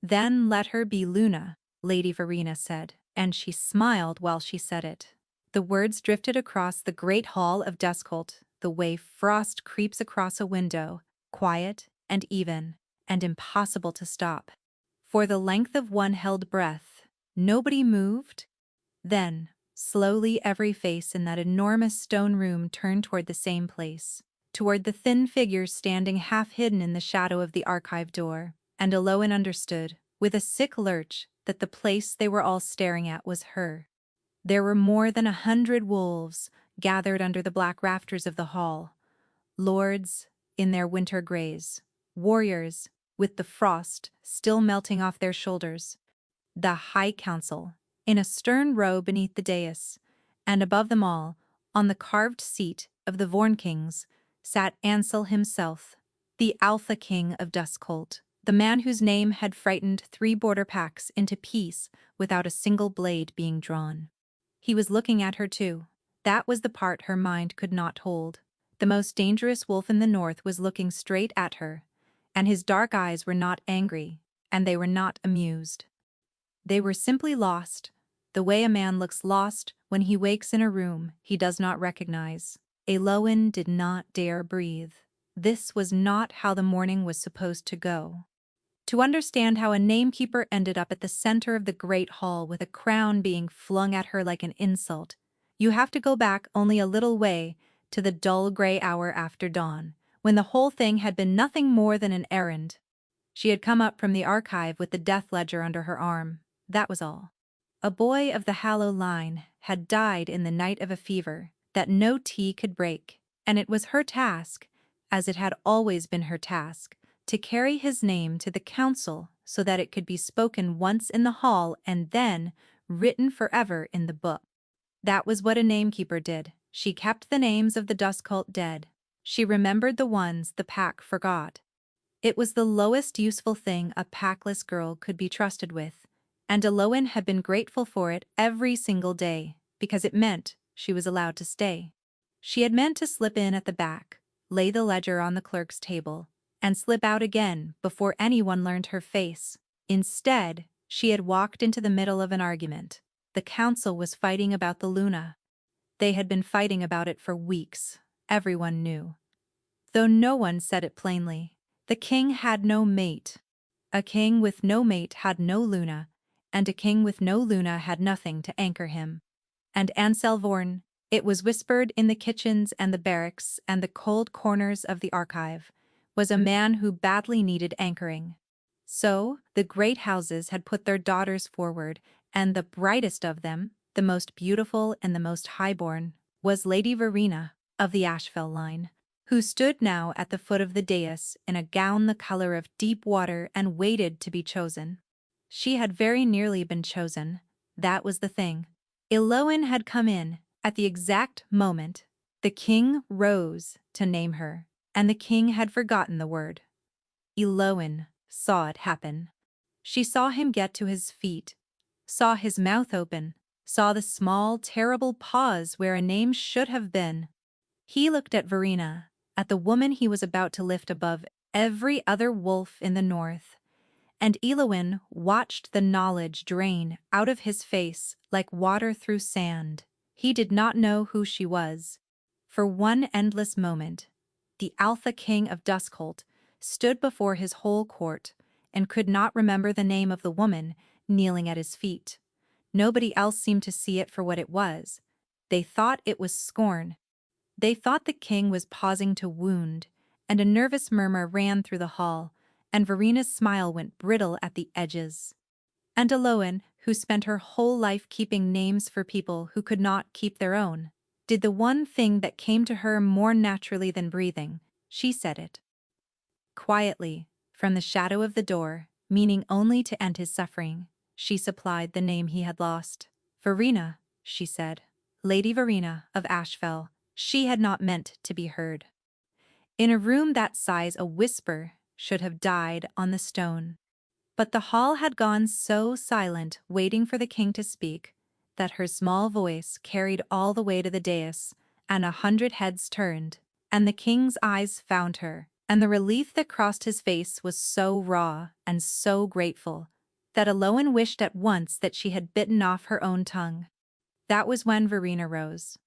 Then let her be Luna, Lady Verena said, and she smiled while she said it. The words drifted across the great hall of Duskholt, the way frost creeps across a window, quiet and even, and impossible to stop. For the length of one held breath, nobody moved. Then, slowly every face in that enormous stone room turned toward the same place, toward the thin figure standing half-hidden in the shadow of the archive door, and Eloin understood, with a sick lurch, that the place they were all staring at was her. There were more than 100 wolves gathered under the black rafters of the hall, lords in their winter greys, warriors with the frost still melting off their shoulders, the High Council in a stern row beneath the dais, and above them all, on the carved seat of the Vorn Kings, sat Ansel himself, the Alpha King of Duskholt, the man whose name had frightened 3 border packs into peace without a single blade being drawn. He was looking at her too. That was the part her mind could not hold. The most dangerous wolf in the north was looking straight at her, and his dark eyes were not angry, and they were not amused. They were simply lost, the way a man looks lost when he wakes in a room he does not recognize. Eloin did not dare breathe. This was not how the morning was supposed to go. To understand how a namekeeper ended up at the center of the great hall with a crown being flung at her like an insult, you have to go back only a little way to the dull gray hour after dawn, when the whole thing had been nothing more than an errand. She had come up from the archive with the death ledger under her arm. That was all. A boy of the Hallow line had died in the night of a fever that no tea could break, and it was her task, as it had always been her task, to carry his name to the council so that it could be spoken once in the hall and then written forever in the book. That was what a namekeeper did. She kept the names of the Duskholt dead. She remembered the ones the pack forgot. It was the lowest useful thing a packless girl could be trusted with, and Eloin had been grateful for it every single day, because it meant she was allowed to stay. She had meant to slip in at the back, lay the ledger on the clerk's table, and slip out again before anyone learned her face. Instead, she had walked into the middle of an argument. The council was fighting about the Luna. They had been fighting about it for weeks. Everyone knew. Though no one said it plainly. The king had no mate. A king with no mate had no Luna, and a king with no Luna had nothing to anchor him. And Ansel Vorn, it was whispered in the kitchens and the barracks and the cold corners of the archive, was a man who badly needed anchoring. So, the great houses had put their daughters forward, and the brightest of them, the most beautiful and the most highborn, was Lady Verena, of the Ashfell line, who stood now at the foot of the dais in a gown the color of deep water and waited to be chosen. She had very nearly been chosen. That was the thing. Eloin had come in at the exact moment the king rose to name her, and the king had forgotten the word. Eloin saw it happen. She saw him get to his feet, saw his mouth open, saw the small, terrible pause where a name should have been. He looked at Verena, at the woman he was about to lift above every other wolf in the north, and Eloin watched the knowledge drain out of his face like water through sand. He did not know who she was. For one endless moment, the Alpha King of Duskholt stood before his whole court and could not remember the name of the woman kneeling at his feet. Nobody else seemed to see it for what it was. They thought it was scorn. They thought the king was pausing to wound, and a nervous murmur ran through the hall, and Verena's smile went brittle at the edges. And Eloin, who spent her whole life keeping names for people who could not keep their own, did the one thing that came to her more naturally than breathing. She said it. Quietly, from the shadow of the door, meaning only to end his suffering, she supplied the name he had lost. Verena, she said. Lady Verena of Ashfell. She had not meant to be heard. In a room that size a whisper should have died on the stone. But the hall had gone so silent, waiting for the king to speak, that her small voice carried all the way to the dais, and 100 heads turned, and the king's eyes found her, and the relief that crossed his face was so raw and so grateful that Eloan wished at once that she had bitten off her own tongue. That was when Verena rose.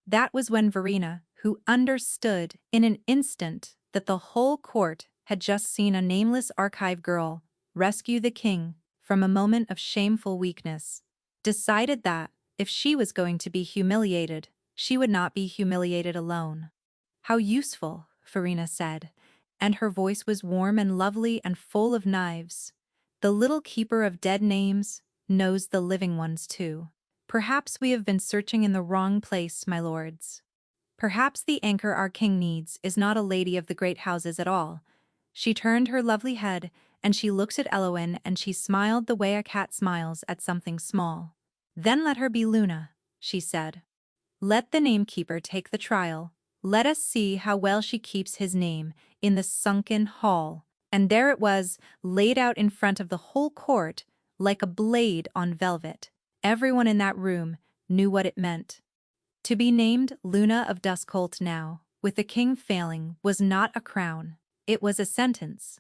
That was when Verena, who understood in an instant that the whole court had just seen a nameless archive girl rescue the king from a moment of shameful weakness, decided that, if she was going to be humiliated, she would not be humiliated alone. "How useful," Verena said, and her voice was warm and lovely and full of knives. "The little keeper of dead names knows the living ones too. Perhaps we have been searching in the wrong place, my lords. Perhaps the anchor our king needs is not a lady of the great houses at all." She turned her lovely head, and she looked at Eloan, and she smiled the way a cat smiles at something small. "Then let her be Luna," she said. "Let the namekeeper take the trial. Let us see how well she keeps his name in the sunken hall." And there it was, laid out in front of the whole court, like a blade on velvet. Everyone in that room knew what it meant. To be named Luna of Duskholt now, with the king failing, was not a crown. It was a sentence.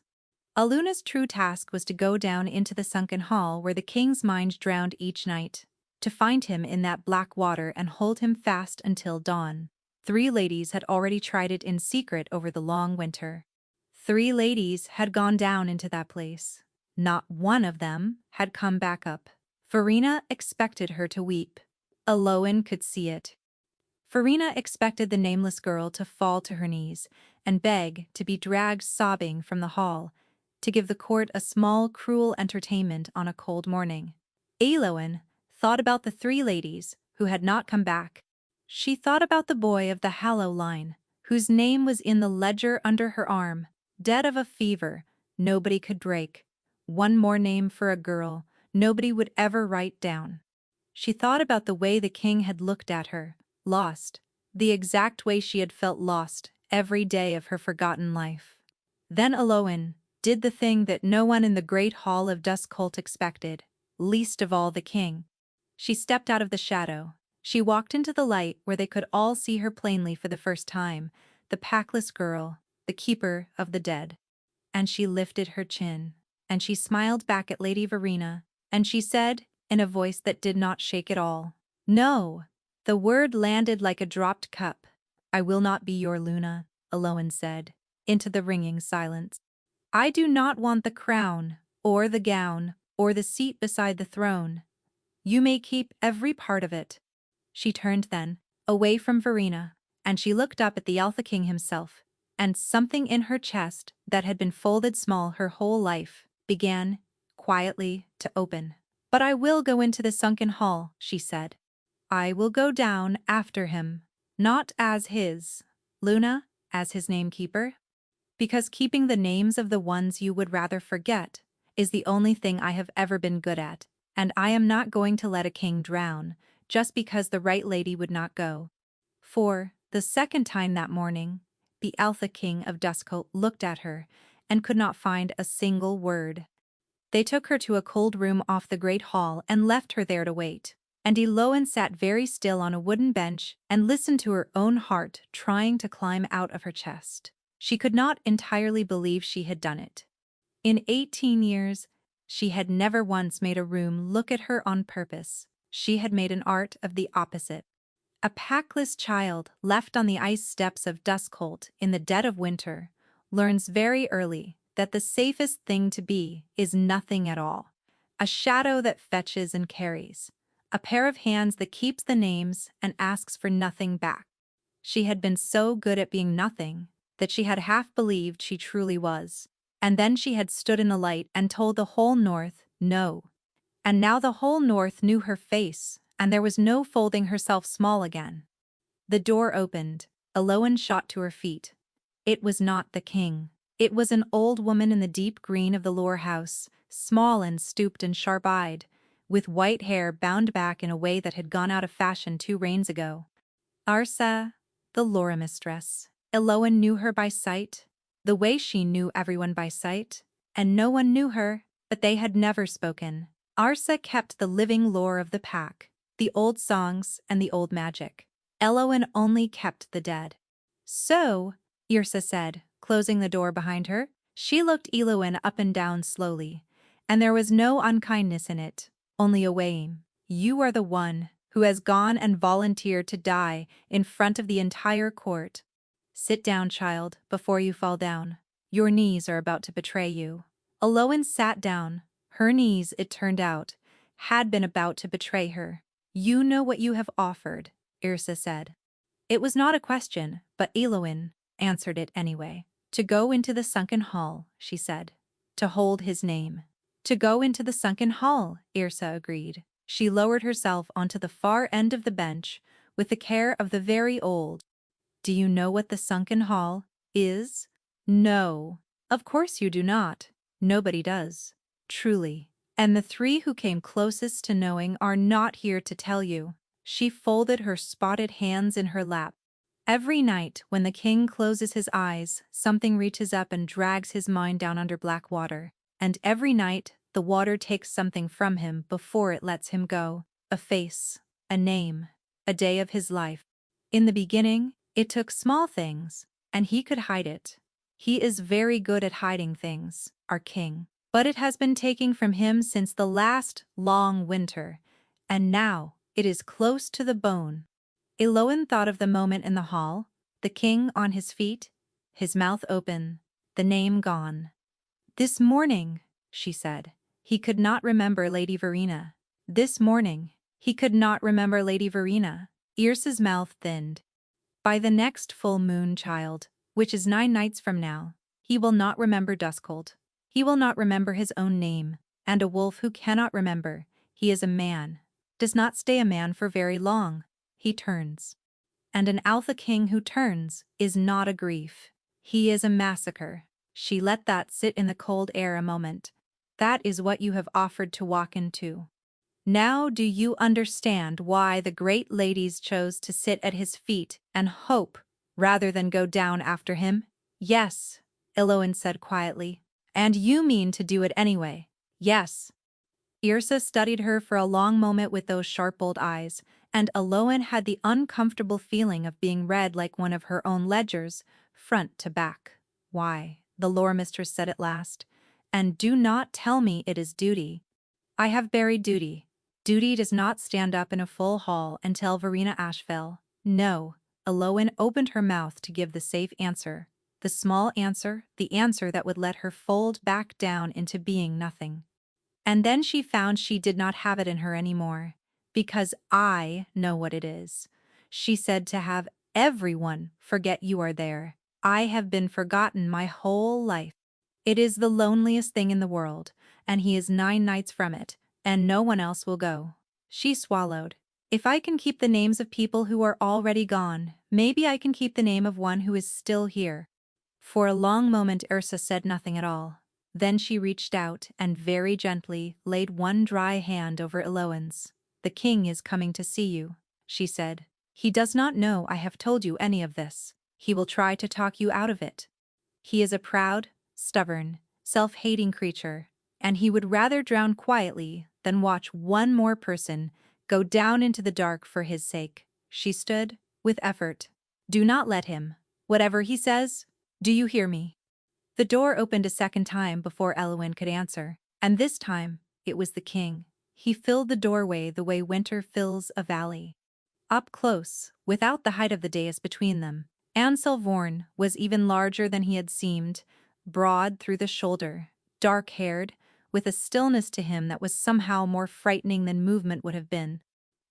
Aluna's true task was to go down into the sunken hall where the king's mind drowned each night, to find him in that black water and hold him fast until dawn. 3 ladies had already tried it in secret over the long winter. 3 ladies had gone down into that place. Not one of them had come back up. Verena expected her to weep. Eloan could see it. Verena expected the nameless girl to fall to her knees and beg to be dragged sobbing from the hall, to give the court a small, cruel entertainment on a cold morning. Eloan thought about the 3 ladies who had not come back. She thought about the boy of the Hallow line, whose name was in the ledger under her arm, dead of a fever nobody could break. One more name for a girl nobody would ever write down. She thought about the way the king had looked at her, lost, the exact way she had felt lost every day of her forgotten life. Then Eloan did the thing that no one in the great hall of Duskholt expected, least of all the king. She stepped out of the shadow. She walked into the light where they could all see her plainly for the first time, the packless girl, the keeper of the dead. And she lifted her chin, and she smiled back at Lady Verena, and she said, in a voice that did not shake at all, "No." The word landed like a dropped cup. "I will not be your Luna," Eloan said, into the ringing silence. "I do not want the crown, or the gown, or the seat beside the throne. You may keep every part of it." She turned then, away from Verena, and she looked up at the Alpha King himself, and something in her chest that had been folded small her whole life began, quietly, to open. "But I will go into the sunken hall," she said. "I will go down after him, not as his, Luna, as his namekeeper. Because keeping the names of the ones you would rather forget is the only thing I have ever been good at, and I am not going to let a king drown, just because the right lady would not go." For the second time that morning, the Alpha King of Duskholt looked at her and could not find a single word. They took her to a cold room off the great hall and left her there to wait. And Eloan sat very still on a wooden bench and listened to her own heart trying to climb out of her chest. She could not entirely believe she had done it. In 18 years, she had never once made a room look at her on purpose. She had made an art of the opposite. A packless child left on the ice steps of Duskholt in the dead of winter learns very early that the safest thing to be is nothing at all. A shadow that fetches and carries. A pair of hands that keeps the names and asks for nothing back. She had been so good at being nothing that she had half believed she truly was. And then she had stood in the light and told the whole North no. And now the whole North knew her face, and there was no folding herself small again. The door opened. Eloan shot to her feet. It was not the king. It was an old woman in the deep green of the Lore house, small and stooped and sharp-eyed, with white hair bound back in a way that had gone out of fashion 2 reigns ago. Arsa, the Lore mistress. Eloan knew her by sight, the way she knew everyone by sight, and no one knew her, but they had never spoken. Arsa kept the living lore of the pack, the old songs and the old magic. Eloan only kept the dead. "So," Yrsa said, closing the door behind her. She looked Eloan up and down slowly, and there was no unkindness in it, only a weighing. You are the one who has gone and volunteered to die in front of the entire court. Sit down, child, before you fall down. Your knees are about to betray you. Aloan sat down. Her knees, it turned out, had been about to betray her. You know what you have offered, Yrsa said. It was not a question, but Eloin answered it anyway. To go into the sunken hall, she said. To hold his name. To go into the sunken hall, Yrsa agreed. She lowered herself onto the far end of the bench with the care of the very old. Do you know what the sunken hall is? No. Of course you do not. Nobody does. Truly. And the three who came closest to knowing are not here to tell you. She folded her spotted hands in her lap. Every night, when the king closes his eyes, something reaches up and drags his mind down under black water. And every night, the water takes something from him before it lets him go. A face, a name, a day of his life. In the beginning, it took small things, and he could hide it. He is very good at hiding things, our king. But it has been taken from him since the last long winter, and now it is close to the bone. Eloin thought of the moment in the hall, the king on his feet, his mouth open, the name gone. This morning, she said. He could not remember Lady Verena. This morning, he could not remember Lady Verena. Yrsa's mouth thinned. By the next full moon, child, which is 9 nights from now, he will not remember Duskhold. He will not remember his own name, and a wolf who cannot remember, he is a man, does not stay a man for very long. He turns. And an Alpha King who turns is not a grief. He is a massacre. She let that sit in the cold air a moment. That is what you have offered to walk into. Now do you understand why the great ladies chose to sit at his feet and hope, rather than go down after him? Yes, Eloin said quietly. And you mean to do it anyway? Yes. Yrsa studied her for a long moment with those sharp old eyes, and Eloin had the uncomfortable feeling of being read like one of her own ledgers, front to back. Why, the lore mistress said at last, and do not tell me it is duty. I have buried duty. Duty does not stand up in a full hall and tell Verena Ashfell. No, Eloin opened her mouth to give the safe answer, the small answer, the answer that would let her fold back down into being nothing. And then she found she did not have it in her anymore. Because I know what it is. She said, to have everyone forget you are there. I have been forgotten my whole life. It is the loneliest thing in the world, and he is 9 nights from it, and no one else will go. She swallowed. If I can keep the names of people who are already gone, maybe I can keep the name of one who is still here. For a long moment Yrsa said nothing at all. Then she reached out and very gently laid one dry hand over Eloin's. The king is coming to see you, she said. He does not know I have told you any of this. He will try to talk you out of it. He is a proud, stubborn, self-hating creature, and he would rather drown quietly than watch one more person go down into the dark for his sake. She stood, with effort. Do not let him. Whatever he says, do you hear me? The door opened a second time before Eloin could answer, and this time, it was the king. He filled the doorway the way winter fills a valley. Up close, without the height of the dais between them, Anselvorn was even larger than he had seemed, broad through the shoulder, dark-haired, with a stillness to him that was somehow more frightening than movement would have been.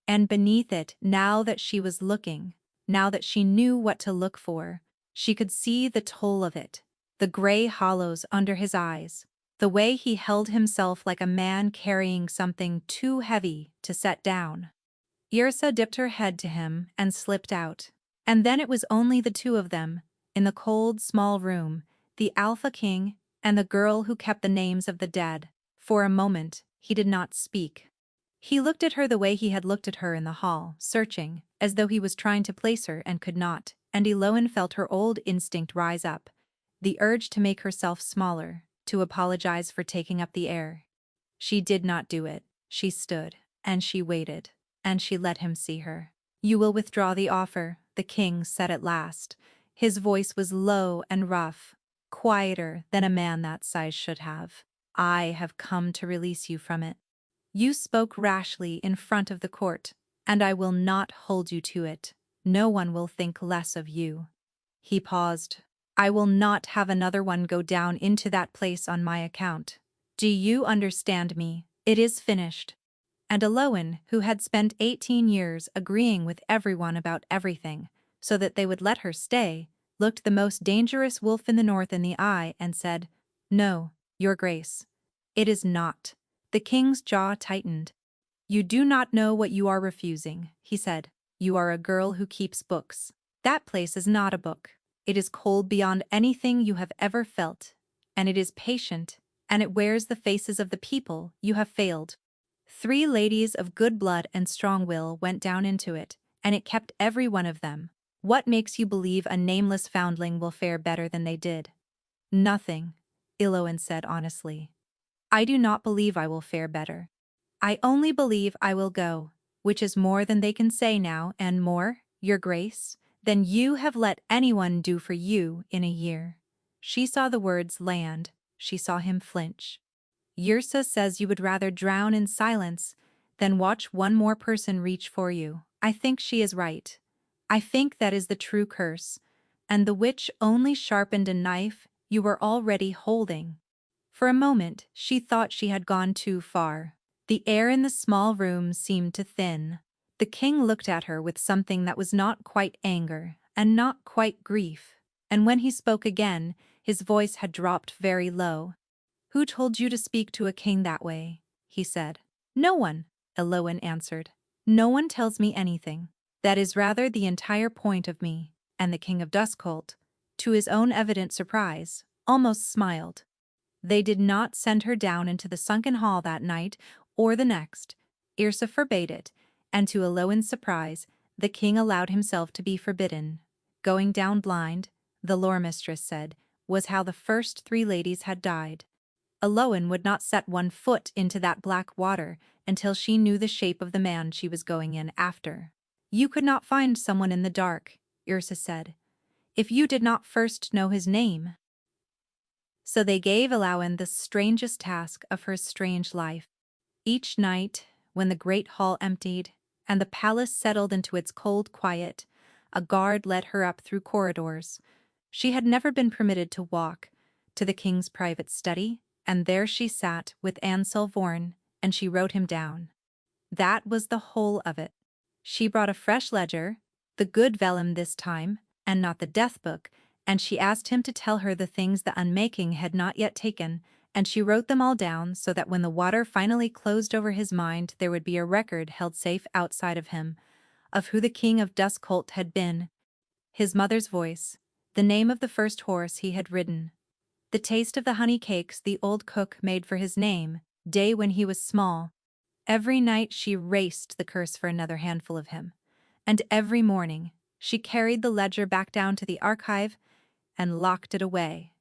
And beneath it, now that she was looking, now that she knew what to look for, she could see the toll of it, the gray hollows under his eyes, the way he held himself like a man carrying something too heavy to set down. Yrsa dipped her head to him and slipped out. And then it was only the two of them, in the cold, small room, the Alpha King and the girl who kept the names of the dead. For a moment, he did not speak. He looked at her the way he had looked at her in the hall, searching, as though he was trying to place her and could not, and Eloin felt her old instinct rise up, the urge to make herself smaller, to apologize for taking up the air. She did not do it. She stood, and she waited, and she let him see her. You will withdraw the offer, the king said at last. His voice was low and rough, quieter than a man that size should have. I have come to release you from it. You spoke rashly in front of the court, and I will not hold you to it. No one will think less of you." He paused. "I will not have another one go down into that place on my account. Do you understand me? It is finished." And Aloan, who had spent 18 years agreeing with everyone about everything, so that they would let her stay, looked the most dangerous wolf in the north in the eye and said, "No, your grace. It is not." The king's jaw tightened. "You do not know what you are refusing," he said. "You are a girl who keeps books. That place is not a book. It is cold beyond anything you have ever felt, and it is patient, and it wears the faces of the people you have failed." 3 ladies of good blood and strong will went down into it, and it kept every one of them. What makes you believe a nameless foundling will fare better than they did? Nothing, Iloan said honestly. I do not believe I will fare better. I only believe I will go, which is more than they can say now, and more, your grace, than you have let anyone do for you in a year. She saw the words land, she saw him flinch. Yrsa says you would rather drown in silence than watch one more person reach for you. I think she is right. I think that is the true curse, and the witch only sharpened a knife you were already holding. For a moment, she thought she had gone too far. The air in the small room seemed to thin. The king looked at her with something that was not quite anger and not quite grief, and when he spoke again, his voice had dropped very low. "Who told you to speak to a king that way?" he said. "No one," Eloan answered. "No one tells me anything. That is rather the entire point of me." And the king of Duskholt, to his own evident surprise, almost smiled. They did not send her down into the sunken hall that night or the next. Yrsa forbade it, and to Eloan's surprise, the king allowed himself to be forbidden. Going down blind, the lore mistress said, was how the first 3 ladies had died. Eloan would not set one foot into that black water until she knew the shape of the man she was going in after. "You could not find someone in the dark," Yrsa said, "if you did not first know his name." So they gave Eloan the strangest task of her strange life. Each night, when the great hall emptied and the palace settled into its cold quiet, a guard led her up through corridors. She had never been permitted to walk to the king's private study, and there she sat with Ansel Vorn, and she wrote him down. That was the whole of it. She brought a fresh ledger, the good vellum this time, and not the death book, and she asked him to tell her the things the unmaking had not yet taken, and she wrote them all down so that when the water finally closed over his mind there would be a record held safe outside of him, of who the king of Duskholt had been, his mother's voice, the name of the first horse he had ridden, the taste of the honey cakes the old cook made for his name, day when he was small. Every night she raced the curse for another handful of him, and every morning she carried the ledger back down to the archive and locked it away.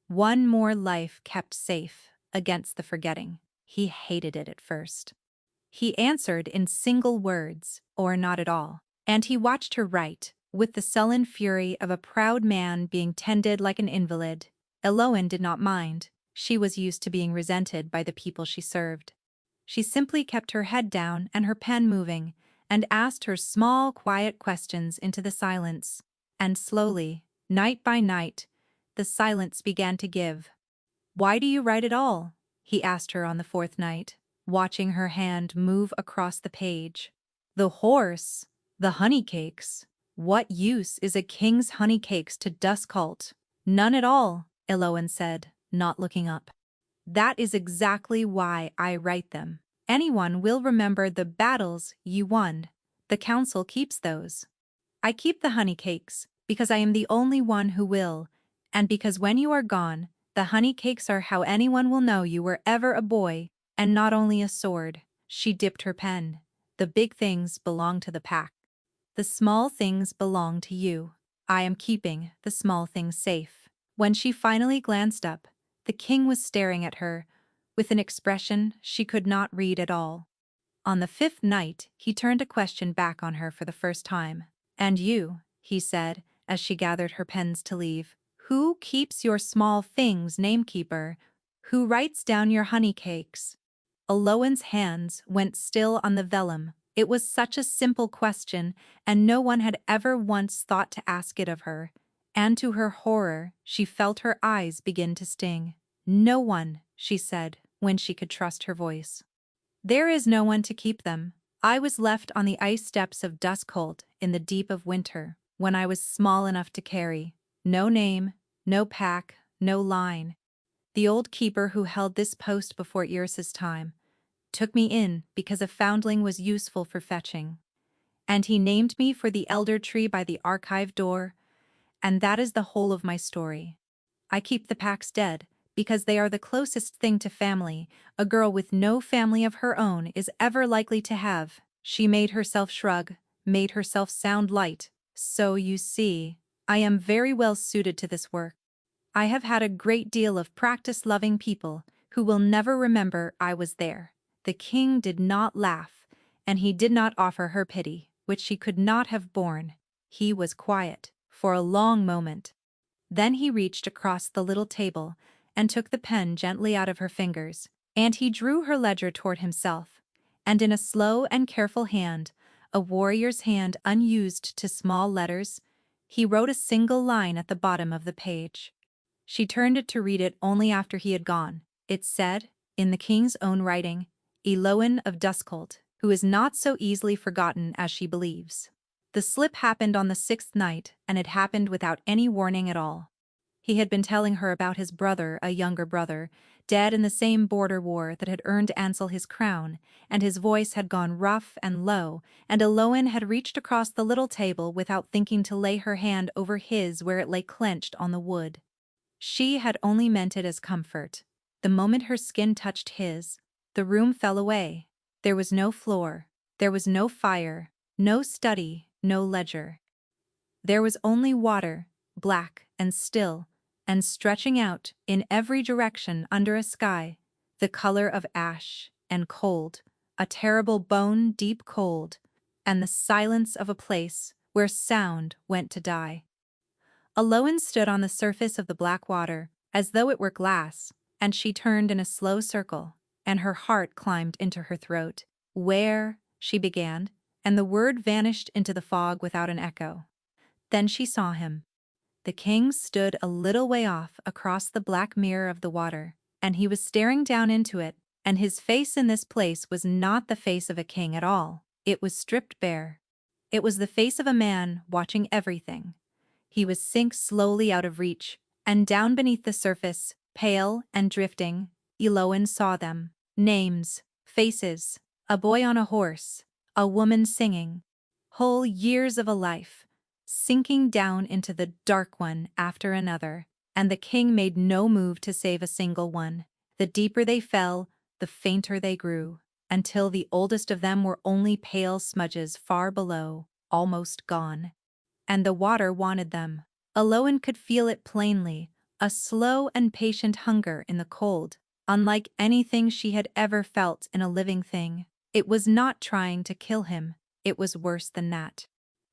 One more life kept safe against the forgetting. He hated it at first. He answered in single words, or not at all, and he watched her write, with the sullen fury of a proud man being tended like an invalid. Eloan did not mind. She was used to being resented by the people she served. She simply kept her head down and her pen moving, and asked her small, quiet questions into the silence. And slowly, night by night, the silence began to give. "Why do you write it all?" he asked her on the 4th night, watching her hand move across the page. "The horse, the honey cakes. What use is a king's honey cakes to Duskholt?" "None at all," Eloan said, not looking up. "That is exactly why I write them. Anyone will remember the battles you won. The council keeps those. I keep the honey cakes because I am the only one who will, and because when you are gone, the honey cakes are how anyone will know you were ever a boy and not only a sword." She dipped her pen. "The big things belong to the pack. The small things belong to you. I am keeping the small things safe." When she finally glanced up, the king was staring at her with an expression she could not read at all. On the 5th night, he turned a question back on her for the first time. "And you," he said, as she gathered her pens to leave, "who keeps your small things, namekeeper? Who writes down your honey cakes? Aloan's hands went still on the vellum. It was such a simple question, and no one had ever once thought to ask it of her. And to her horror, she felt her eyes begin to sting. No one, she said, when she could trust her voice. There is no one to keep them. I was left on the ice steps of Duskhold in the deep of winter, when I was small enough to carry. No name, no pack, no line. The old keeper who held this post before Iris's time took me in because a foundling was useful for fetching. And he named me for the elder tree by the archive door, and that is the whole of my story. I keep the packs dead, because they are the closest thing to family a girl with no family of her own is ever likely to have. She made herself shrug, made herself sound light. So you see, I am very well suited to this work. I have had a great deal of practice loving people who will never remember I was there. The king did not laugh, and he did not offer her pity, which she could not have borne. He was quiet for a long moment. Then he reached across the little table and took the pen gently out of her fingers, and he drew her ledger toward himself, and in a slow and careful hand, a warrior's hand unused to small letters, he wrote a single line at the bottom of the page. She turned it to read it only after he had gone. It said, in the king's own writing, Eloan of Duskhold, who is not so easily forgotten as she believes. The slip happened on the 6th night, and it happened without any warning at all. He had been telling her about his brother, a younger brother, dead in the same border war that had earned Ansel his crown, and his voice had gone rough and low, and Eloan had reached across the little table without thinking to lay her hand over his where it lay clenched on the wood. She had only meant it as comfort. The moment her skin touched his, the room fell away. There was no floor, there was no fire, no study, no ledger. There was only water, black and still, and stretching out in every direction under a sky, the color of ash and cold, a terrible bone-deep cold, and the silence of a place where sound went to die. Eloan stood on the surface of the black water, as though it were glass, and she turned in a slow circle, and her heart climbed into her throat. Where, she began, and the word vanished into the fog without an echo. Then she saw him. The king stood a little way off across the black mirror of the water, and he was staring down into it, and his face in this place was not the face of a king at all. It was stripped bare. It was the face of a man watching everything. He was sink slowly out of reach, and down beneath the surface, pale and drifting, Eloan saw them. Names, faces, a boy on a horse, a woman singing. Whole years of a life, sinking down into the dark one after another, and the king made no move to save a single one. The deeper they fell, the fainter they grew, until the oldest of them were only pale smudges far below, almost gone. And the water wanted them. Eloan could feel it plainly, a slow and patient hunger in the cold, unlike anything she had ever felt in a living thing. It was not trying to kill him, it was worse than that.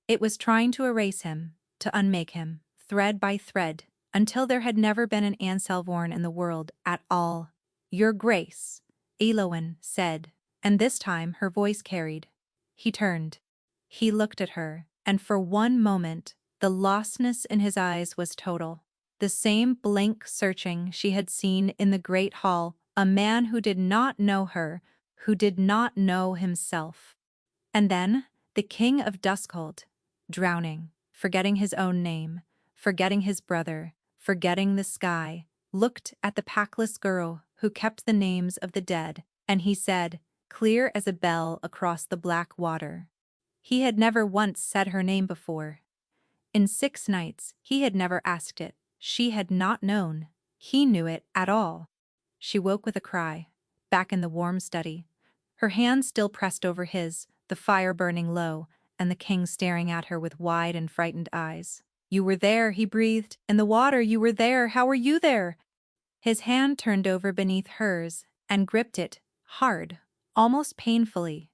It was trying to erase him, to unmake him, thread by thread, until there had never been an Anselvorn in the world at all. Your Grace, Eloan said, and this time her voice carried. He turned. He looked at her, and for one moment, the lostness in his eyes was total. The same blank searching she had seen in the great hall, a man who did not know her, who did not know himself. And then, the king of Duskhold, drowning, forgetting his own name, forgetting his brother, forgetting the sky, looked at the packless girl who kept the names of the dead, and he said, clear as a bell across the black water. He had never once said her name before. In 6 nights, he had never asked it. She had not known. He knew it at all. She woke with a cry, back in the warm study, her hand still pressed over his, the fire burning low, and the king staring at her with wide and frightened eyes. You were there, he breathed. In the water, you were there. How were you there? His hand turned over beneath hers and gripped it, hard, almost painfully,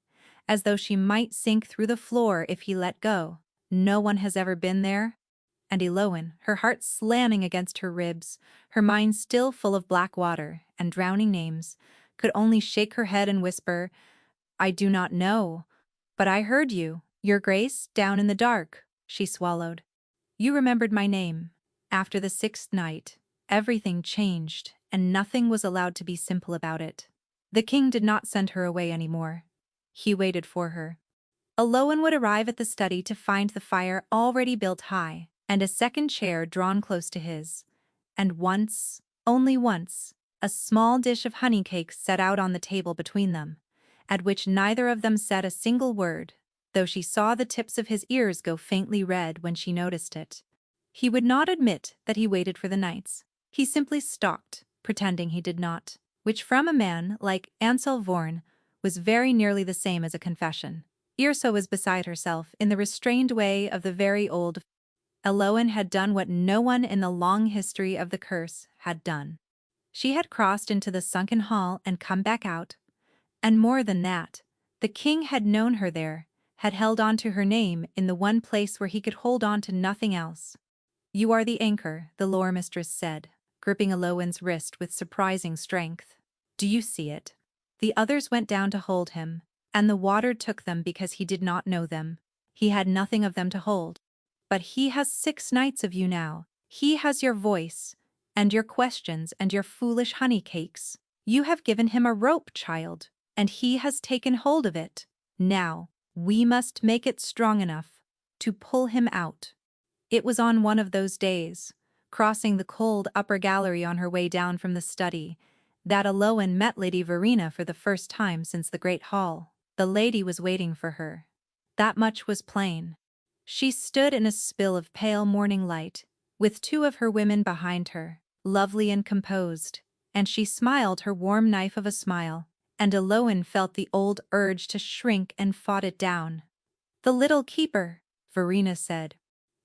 as though she might sink through the floor if he let go. No one has ever been there? And Eloan, her heart slamming against her ribs, her mind still full of black water, and drowning names, could only shake her head and whisper, "I do not know. But I heard you, Your Grace, down in the dark." She swallowed. "You remembered my name." After the sixth night, everything changed, and nothing was allowed to be simple about it. The king did not send her away anymore. He waited for her. Aloan would arrive at the study to find the fire already built high, and a second chair drawn close to his. And once, only once, a small dish of honey cakes set out on the table between them, at which neither of them said a single word, though she saw the tips of his ears go faintly red when she noticed it. He would not admit that he waited for the nights. He simply stalked, pretending he did not, which from a man like Ansel Vorn was very nearly the same as a confession. Yrsa was beside herself in the restrained way of the very old. Eloan had done what no one in the long history of the curse had done. She had crossed into the sunken hall and come back out. And more than that, the king had known her there, had held on to her name in the one place where he could hold on to nothing else. "You are the anchor," the lore mistress said, gripping Eloan's wrist with surprising strength. "Do you see it?" The others went down to hold him, and the water took them because he did not know them. He had nothing of them to hold. But he has 6 nights of you now. He has your voice, and your questions and your foolish honey cakes. You have given him a rope, child, and he has taken hold of it. Now, we must make it strong enough to pull him out. It was on one of those days, crossing the cold upper gallery on her way down from the study, that Eloan met Lady Verena for the first time since the great hall. The lady was waiting for her. That much was plain. She stood in a spill of pale morning light, with 2 of her women behind her, lovely and composed, and she smiled her warm knife of a smile, and Eloan felt the old urge to shrink and fought it down. "The little keeper," Verena said.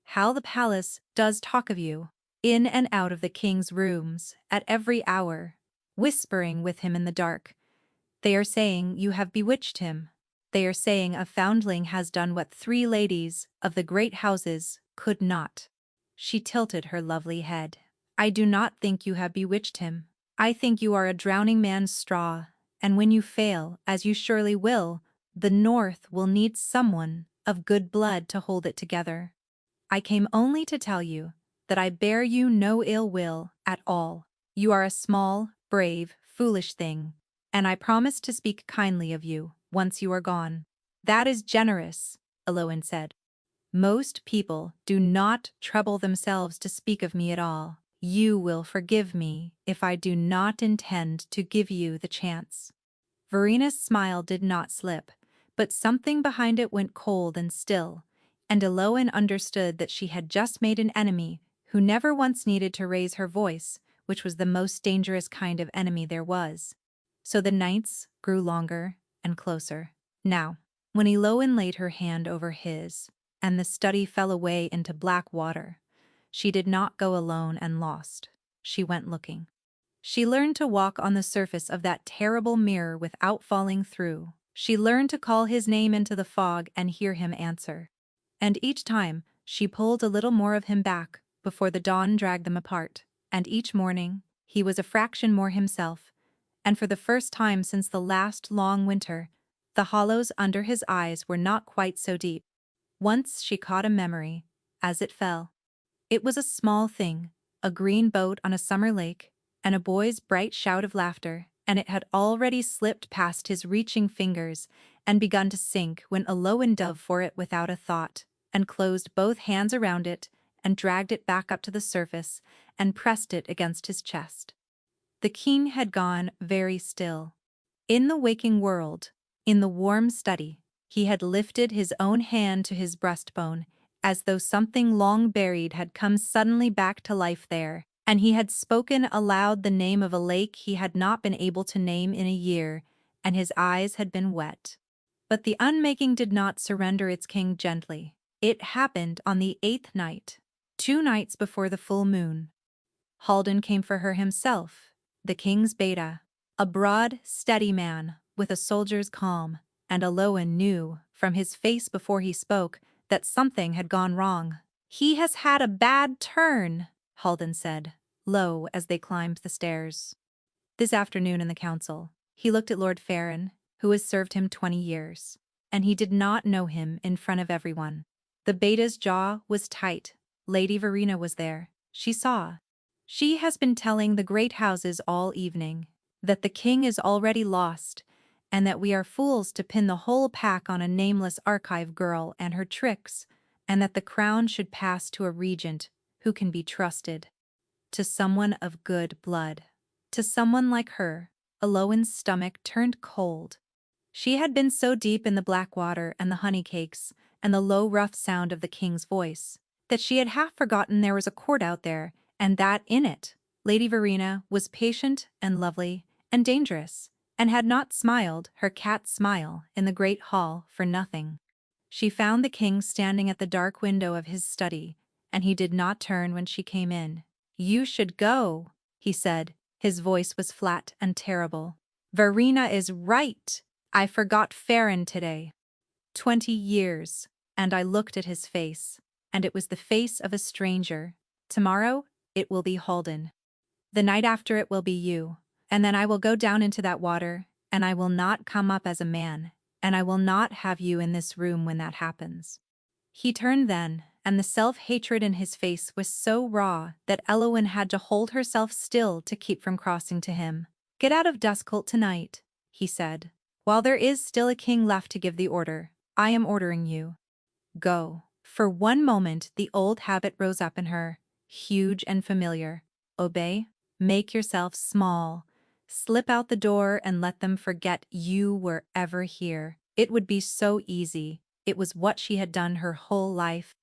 "How the palace does talk of you, in and out of the king's rooms, at every hour, whispering with him in the dark. They are saying you have bewitched him. They are saying a foundling has done what 3 ladies of the great houses could not." She tilted her lovely head. "I do not think you have bewitched him. I think you are a drowning man's straw, and when you fail, as you surely will, the North will need someone of good blood to hold it together. I came only to tell you that I bear you no ill will at all. You are a small, brave, foolish thing, and I promise to speak kindly of you once you are gone." "That is generous," Eloan said. "Most people do not trouble themselves to speak of me at all. You will forgive me if I do not intend to give you the chance." Verena's smile did not slip, but something behind it went cold and still, and Eloan understood that she had just made an enemy who never once needed to raise her voice, which was the most dangerous kind of enemy there was. So the nights grew longer and closer. Now, when Eloan laid her hand over his, and the study fell away into black water, she did not go alone and lost. She went looking. She learned to walk on the surface of that terrible mirror without falling through. She learned to call his name into the fog and hear him answer. And each time, she pulled a little more of him back before the dawn dragged them apart. And each morning, he was a fraction more himself, and for the first time since the last long winter, the hollows under his eyes were not quite so deep. Once she caught a memory, as it fell. It was a small thing, a green boat on a summer lake, and a boy's bright shout of laughter, and it had already slipped past his reaching fingers and begun to sink when Eloan dove for it without a thought, and closed both hands around it, and dragged it back up to the surface, and pressed it against his chest. The king had gone very still. In the waking world, in the warm study, he had lifted his own hand to his breastbone, as though something long buried had come suddenly back to life there, and he had spoken aloud the name of a lake he had not been able to name in a year, and his eyes had been wet. But the unmaking did not surrender its king gently. It happened on the 8th night, 2 nights before the full moon. Haldan came for her himself, the king's beta, a broad, steady man with a soldier's calm, and Eloan knew, from his face before he spoke, that something had gone wrong. "He has had a bad turn," Haldan said, low as they climbed the stairs. This afternoon in the council, he looked at Lord Farron, who has served him 20 years, and he did not know him in front of everyone. The beta's jaw was tight. Lady Verena was there. She saw. She has been telling the great houses all evening that the king is already lost, and that we are fools to pin the whole pack on a nameless archive girl and her tricks, and that the crown should pass to a regent who can be trusted. To someone of good blood. To someone like her, Eloan's stomach turned cold. She had been so deep in the black water and the honey cakes and the low rough sound of the king's voice that she had half forgotten there was a court out there, and that in it, Lady Verena was patient and lovely and dangerous, and had not smiled her cat smile in the great hall for nothing. She found the king standing at the dark window of his study, and he did not turn when she came in. "You should go," he said. His voice was flat and terrible. "Verena is right. I forgot Farron today. 20 years." And I looked at his face, and it was the face of a stranger. "Tomorrow, it will be Halden. The night after it will be you. And then I will go down into that water, and I will not come up as a man, and I will not have you in this room when that happens." He turned then, and the self-hatred in his face was so raw that Eloan had to hold herself still to keep from crossing to him. "Get out of Duskholt tonight," he said. "While there is still a king left to give the order, I am ordering you. Go." For one moment the old habit rose up in her, huge and familiar. Obey. Make yourself small. Slip out the door and let them forget you were ever here. It would be so easy. It was what she had done her whole life.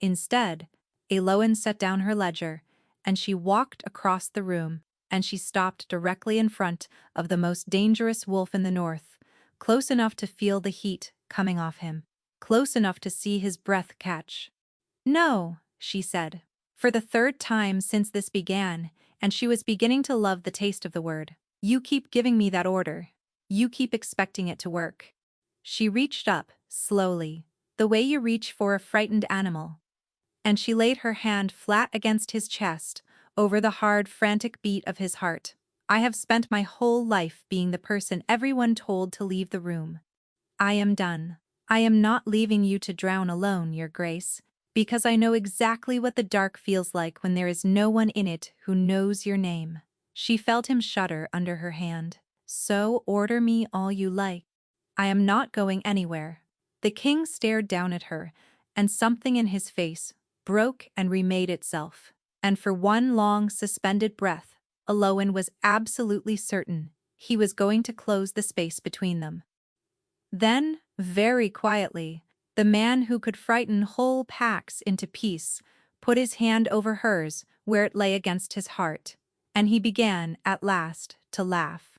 Instead, Eloan set down her ledger, and she walked across the room, and she stopped directly in front of the most dangerous wolf in the north, close enough to feel the heat coming off him, close enough to see his breath catch. "No," she said, for the third time since this began, and she was beginning to love the taste of the word. "You keep giving me that order. You keep expecting it to work." She reached up, slowly, the way you reach for a frightened animal, and she laid her hand flat against his chest, over the hard, frantic beat of his heart. "I have spent my whole life being the person everyone told to leave the room. I am done. I am not leaving you to drown alone, Your Grace, because I know exactly what the dark feels like when there is no one in it who knows your name." She felt him shudder under her hand. "So order me all you like. I am not going anywhere." The king stared down at her, and something in his face broke and remade itself. And for one long, suspended breath, Eloan was absolutely certain he was going to close the space between them. Then, very quietly, the man who could frighten whole packs into peace put his hand over hers where it lay against his heart, and he began, at last, to laugh.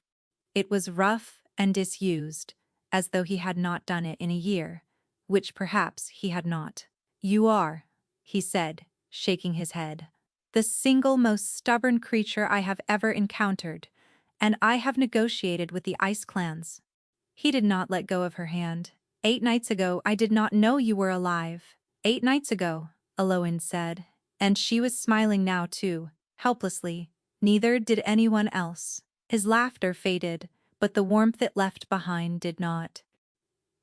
It was rough and disused, as though he had not done it in a year, which perhaps he had not. "You are," he said, shaking his head, "the single most stubborn creature I have ever encountered, and I have negotiated with the ice clans." He did not let go of her hand. "8 nights ago I did not know you were alive." 8 nights ago, Eloan said, and she was smiling now too, helplessly. Neither did anyone else. His laughter faded, but the warmth it left behind did not.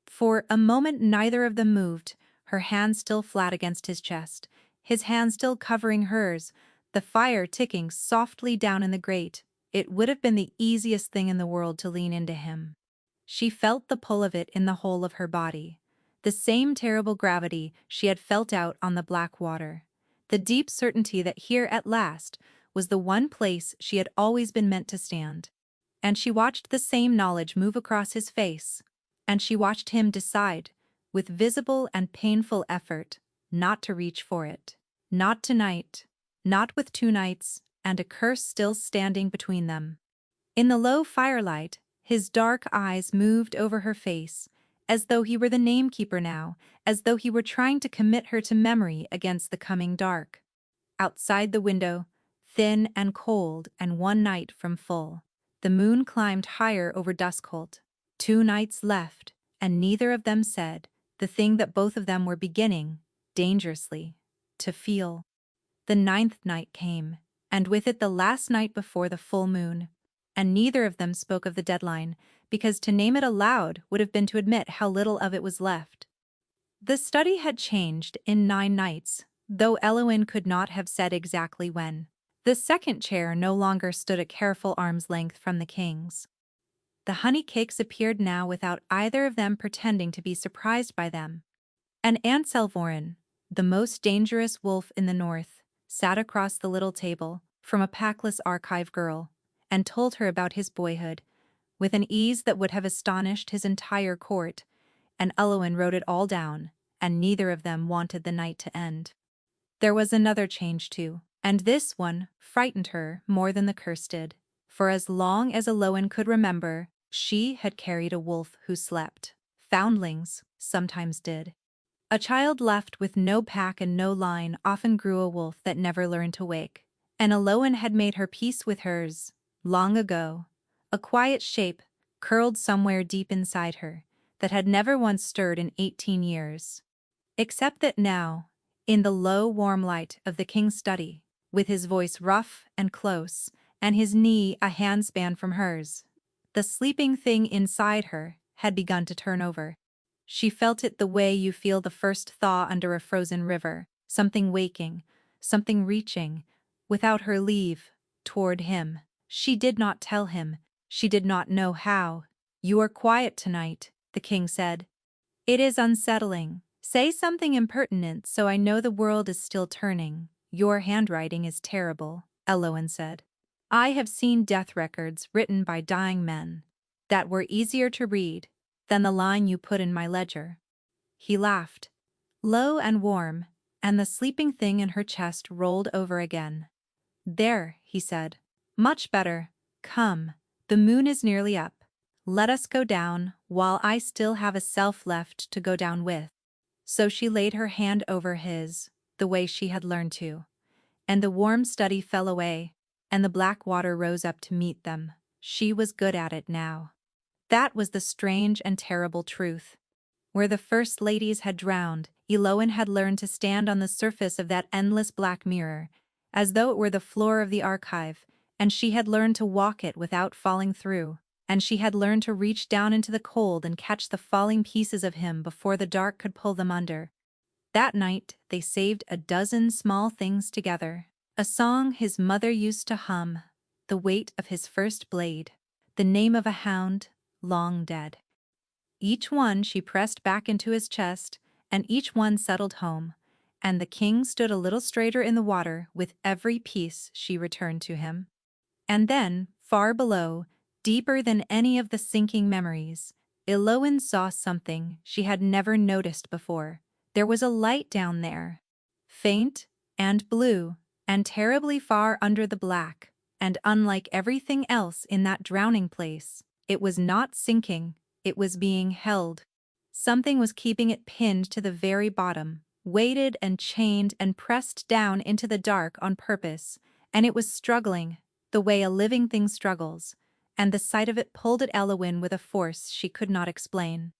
For a moment neither of them moved, her hand still flat against his chest, his hand still covering hers, the fire ticking softly down in the grate. It would have been the easiest thing in the world to lean into him. She felt the pull of it in the whole of her body, the same terrible gravity she had felt out on the black water, the deep certainty that here at last was the one place she had always been meant to stand. And she watched the same knowledge move across his face, and she watched him decide, with visible and painful effort, not to reach for it. Not tonight, not with 2 nights and a curse still standing between them. In the low firelight, his dark eyes moved over her face, as though he were the namekeeper now, as though he were trying to commit her to memory against the coming dark. Outside the window, thin and cold and 1 night from full, the moon climbed higher over Duskholt. 2 nights left, and neither of them said the thing that both of them were beginning, dangerously, to feel. The 9th night came, and with it the last night before the full moon. and neither of them spoke of the deadline, because to name it aloud would have been to admit how little of it was left. The study had changed in 9 nights, though Elowin could not have said exactly when. The second chair no longer stood a careful arm's length from the king's. The honey cakes appeared now without either of them pretending to be surprised by them. And Anselvorin, the most dangerous wolf in the north, sat across the little table from a packless archive girl and told her about his boyhood, with an ease that would have astonished his entire court, and Elowin wrote it all down, and neither of them wanted the night to end. There was another change too, and this one frightened her more than the curse did, for as long as Elowin could remember, she had carried a wolf who slept. Foundlings sometimes did. A child left with no pack and no line often grew a wolf that never learned to wake, and Elowin had made her peace with hers, long ago, a quiet shape, curled somewhere deep inside her, that had never once stirred in 18 years. Except that now, in the low warm light of the king's study, with his voice rough and close, and his knee a handspan from hers, the sleeping thing inside her had begun to turn over. She felt it the way you feel the first thaw under a frozen river, something waking, something reaching, without her leave, toward him. She did not tell him, she did not know how. "You are quiet tonight," the king said. "It is unsettling. Say something impertinent so I know the world is still turning. Your handwriting is terrible," Elowin said. "I have seen death records written by dying men that were easier to read than the line you put in my ledger." He laughed, low and warm, and the sleeping thing in her chest rolled over again. "There," he said. "Much better. Come, the moon is nearly up. Let us go down while I still have a self left to go down with." So she laid her hand over his, the way she had learned to, and the warm study fell away, and the black water rose up to meet them. She was good at it now. That was the strange and terrible truth. Where the first ladies had drowned, Elowin had learned to stand on the surface of that endless black mirror, as though it were the floor of the archive, and she had learned to walk it without falling through, and she had learned to reach down into the cold and catch the falling pieces of him before the dark could pull them under. That night they saved a dozen small things together. A song his mother used to hum, the weight of his first blade, the name of a hound, long dead. Each one she pressed back into his chest, and each one settled home, and the king stood a little straighter in the water with every piece she returned to him. And then, far below, deeper than any of the sinking memories, Elowin saw something she had never noticed before. There was a light down there, faint and blue, and terribly far under the black, and unlike everything else in that drowning place, it was not sinking, it was being held. Something was keeping it pinned to the very bottom, weighted and chained and pressed down into the dark on purpose, and it was struggling, the way a living thing struggles, and the sight of it pulled at Elowin with a force she could not explain.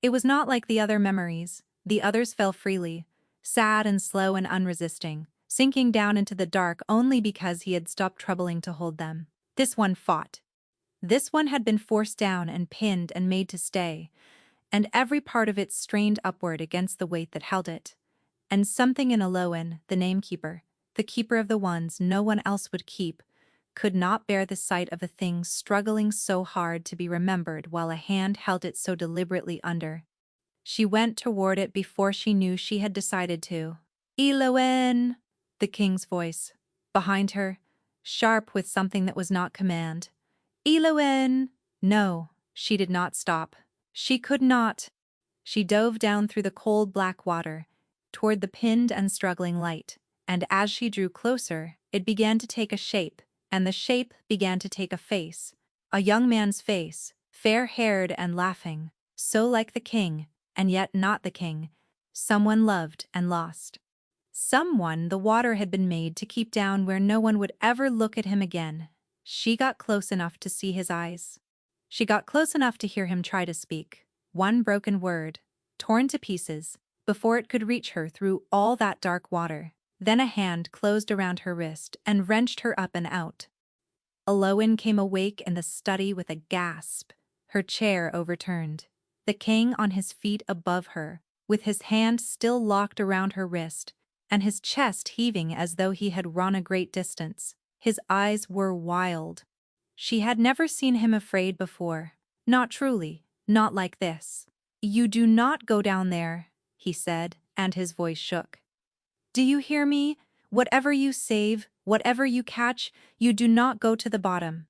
It was not like the other memories. The others fell freely, sad and slow and unresisting, sinking down into the dark only because he had stopped troubling to hold them. This one fought. This one had been forced down and pinned and made to stay, and every part of it strained upward against the weight that held it. And something in Elowin, the namekeeper, the keeper of the ones no one else would keep, could not bear the sight of a thing struggling so hard to be remembered while a hand held it so deliberately under. She went toward it before she knew she had decided to. "Elowin!" The king's voice, behind her, sharp with something that was not command. "Elowin!" No, she did not stop. She could not. She dove down through the cold black water, toward the pinned and struggling light, and as she drew closer, it began to take a shape, and the shape began to take a face. A young man's face, fair-haired and laughing, so like the king, and yet not the king, someone loved and lost. Someone the water had been made to keep down where no one would ever look at him again. She got close enough to see his eyes. She got close enough to hear him try to speak. One broken word, torn to pieces, before it could reach her through all that dark water. Then a hand closed around her wrist and wrenched her up and out. Aloan came awake in the study with a gasp, her chair overturned. The king on his feet above her, with his hand still locked around her wrist, and his chest heaving as though he had run a great distance. His eyes were wild. She had never seen him afraid before. Not truly, not like this. "You do not go down there," he said, and his voice shook. "Do you hear me? Whatever you save, whatever you catch, you do not go to the bottom.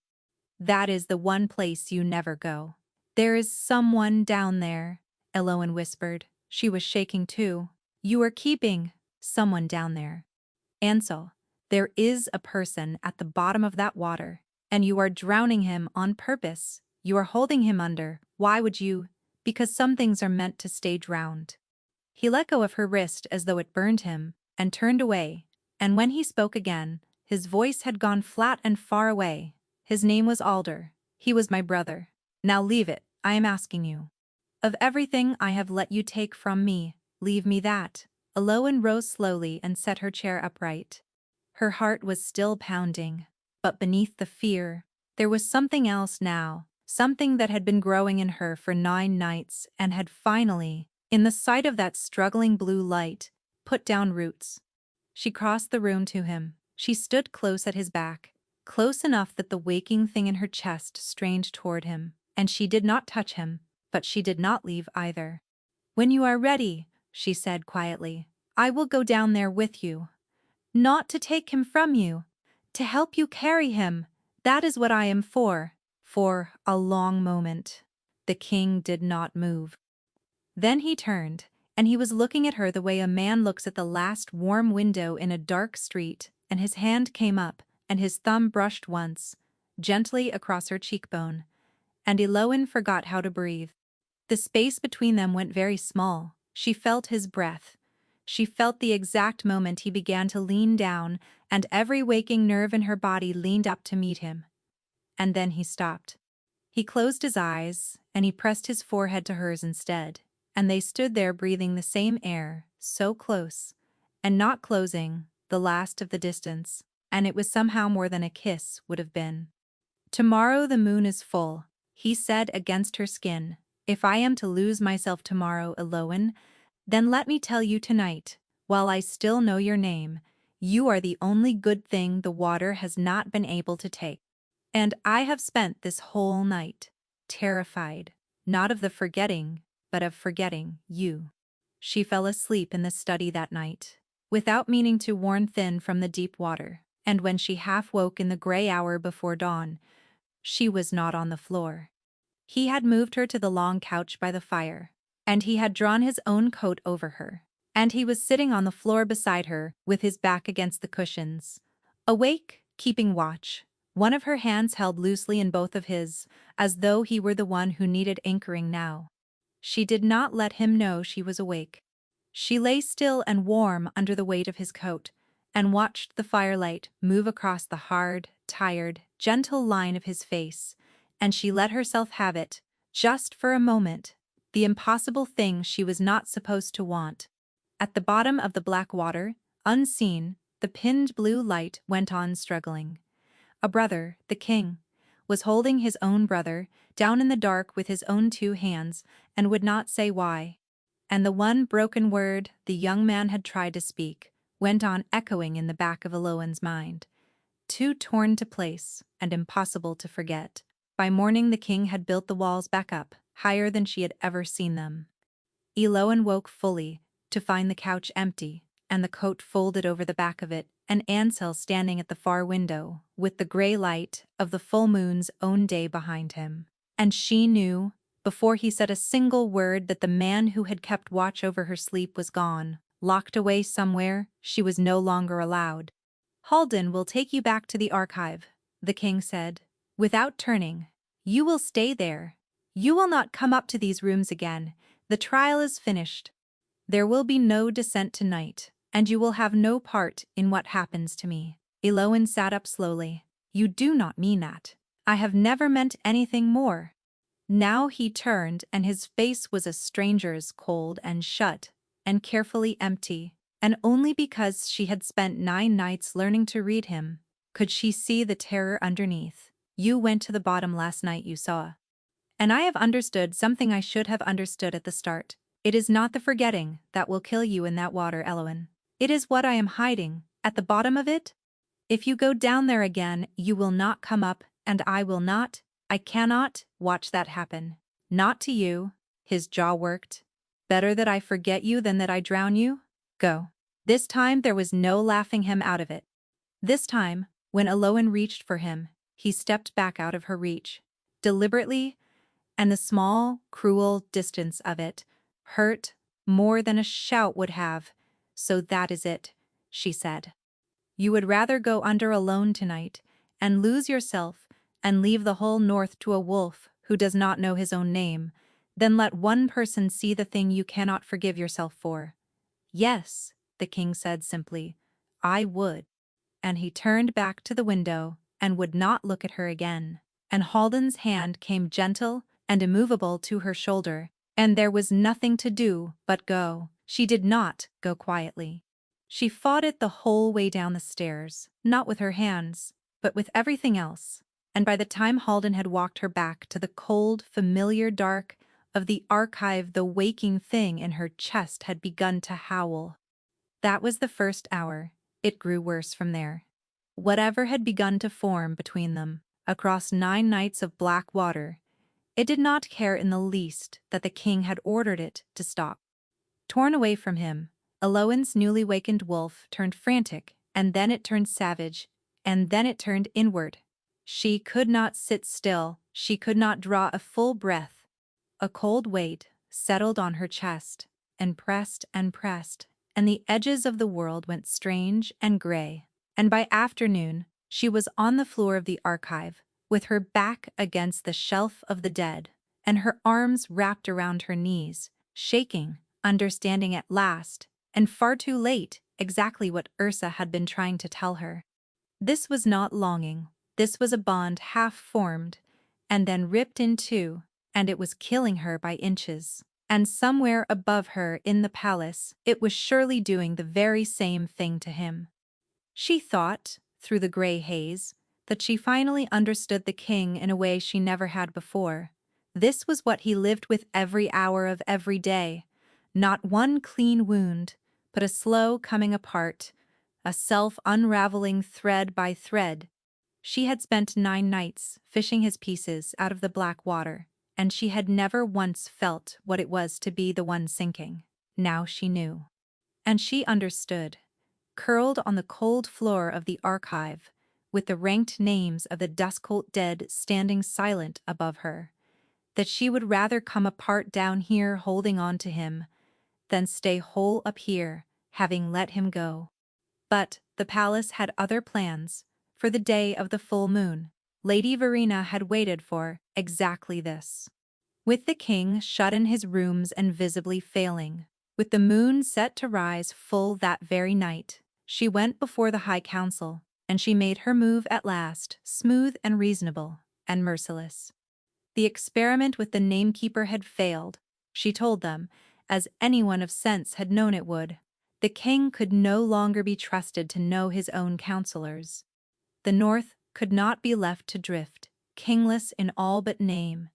That is the one place you never go." "There is someone down there," Eloan whispered. She was shaking too. "You are keeping someone down there. Ansel, there is a person at the bottom of that water, and you are drowning him on purpose. You are holding him under. Why would you? Because some things are meant to stay drowned." He let go of her wrist as though it burned him, and turned away, and when he spoke again, his voice had gone flat and far away. "His name was Alder. He was my brother. Now leave it, I am asking you. Of everything I have let you take from me, leave me that." Eloan rose slowly and set her chair upright. Her heart was still pounding, but beneath the fear, there was something else now, something that had been growing in her for 9 nights and had finally, in the sight of that struggling blue light, put down roots. She crossed the room to him. She stood close at his back, close enough that the waking thing in her chest strained toward him, and she did not touch him, but she did not leave either. "When you are ready," she said quietly, "I will go down there with you. Not to take him from you, to help you carry him. That is what I am for." For a long moment, the king did not move. Then he turned, and he was looking at her the way a man looks at the last warm window in a dark street, and his hand came up, and his thumb brushed once, gently across her cheekbone, and Eloan forgot how to breathe. The space between them went very small. She felt his breath. She felt the exact moment he began to lean down, and every waking nerve in her body leaned up to meet him. And then he stopped. He closed his eyes, and he pressed his forehead to hers instead, and they stood there breathing the same air, so close, and not closing, the last of the distance, and it was somehow more than a kiss would have been. "Tomorrow the moon is full," he said against her skin. "If I am to lose myself tomorrow, Eloan, then let me tell you tonight, while I still know your name, you are the only good thing the water has not been able to take. And I have spent this whole night terrified, not of the forgetting, but of forgetting you." She fell asleep in the study that night, without meaning to, worn thin from the deep water, and when she half woke in the gray hour before dawn, she was not on the floor. He had moved her to the long couch by the fire, and he had drawn his own coat over her, and he was sitting on the floor beside her with his back against the cushions, awake, keeping watch, one of her hands held loosely in both of his, as though he were the one who needed anchoring now. She did not let him know she was awake. She lay still and warm under the weight of his coat, and watched the firelight move across the hard, tired, gentle line of his face, and she let herself have it, just for a moment, the impossible thing she was not supposed to want. At the bottom of the black water, unseen, the pinned blue light went on struggling. A brother, the king, was holding his own brother down in the dark with his own 2 hands and would not say why. And the one broken word the young man had tried to speak went on echoing in the back of Eloan's mind, too torn to place and impossible to forget. By morning the king had built the walls back up, higher than she had ever seen them. Eloan woke fully to find the couch empty, and the coat folded over the back of it, and Ansel standing at the far window, with the gray light of the full moon's own day behind him. And she knew, before he said a single word, that the man who had kept watch over her sleep was gone, locked away somewhere she was no longer allowed. "Halden will take you back to the archive," the king said, without turning. "You will stay there. You will not come up to these rooms again. The trial is finished. There will be no dissent tonight, and you will have no part in what happens to me." Eloan sat up slowly. "You do not mean that." "I have never meant anything more." Now he turned, and his face was a stranger's, cold and shut, and carefully empty, and only because she had spent 9 nights learning to read him Could she see the terror underneath? You went to the bottom last night, you saw. And I have understood something I should have understood at the start. It is not the forgetting that will kill you in that water, Eloin. It is what I am hiding, at the bottom of it. If you go down there again, you will not come up, and I will not, I cannot, watch that happen. Not to you. His jaw worked. Better that I forget you than that I drown you? Go. This time there was no laughing him out of it. This time, when Eloin reached for him, he stepped back out of her reach. Deliberately, and the small, cruel distance of it hurt more than a shout would have. So that is it, she said. You would rather go under alone tonight, and lose yourself, and leave the whole north to a wolf who does not know his own name, than let one person see the thing you cannot forgive yourself for. Yes, the king said simply, I would. And he turned back to the window and would not look at her again. And Halden's hand came gentle and immovable to her shoulder, and there was nothing to do but go. She did not go quietly. She fought it the whole way down the stairs, not with her hands, but with everything else. And by the time Halden had walked her back to the cold, familiar dark of the archive, the waking thing in her chest had begun to howl. That was the first hour. It grew worse from there. Whatever had begun to form between them, across 9 nights of black water, it did not care in the least that the king had ordered it to stop. Torn away from him, Eloin's newly wakened wolf turned frantic, and then it turned savage, and then it turned inward. She could not sit still, she could not draw a full breath. A cold weight settled on her chest, and pressed, and the edges of the world went strange and gray. And by afternoon, she was on the floor of the archive, with her back against the shelf of the dead, and her arms wrapped around her knees, shaking, understanding at last, and far too late, exactly what Ursa had been trying to tell her. This was not longing, this was a bond half formed, and then ripped in two, and it was killing her by inches. And somewhere above her in the palace, it was surely doing the very same thing to him. She thought, through the gray haze, that she finally understood the king in a way she never had before. This was what he lived with every hour of every day. Not one clean wound, but a slow coming apart, a self-unraveling thread by thread. She had spent 9 nights fishing his pieces out of the black water, and she had never once felt what it was to be the one sinking. Now she knew. And she understood. Curled on the cold floor of the archive, with the ranked names of the Duskholt dead standing silent above her, that she would rather come apart down here holding on to him, than stay whole up here, having let him go. But the palace had other plans. For the day of the full moon, Lady Verena had waited for exactly this. With the king shut in his rooms and visibly failing, with the moon set to rise full that very night, she went before the High Council, and she made her move at last, smooth and reasonable, and merciless. The experiment with the namekeeper had failed, she told them, as anyone of sense had known it would. The king could no longer be trusted to know his own counselors. The North could not be left to drift, kingless in all but name,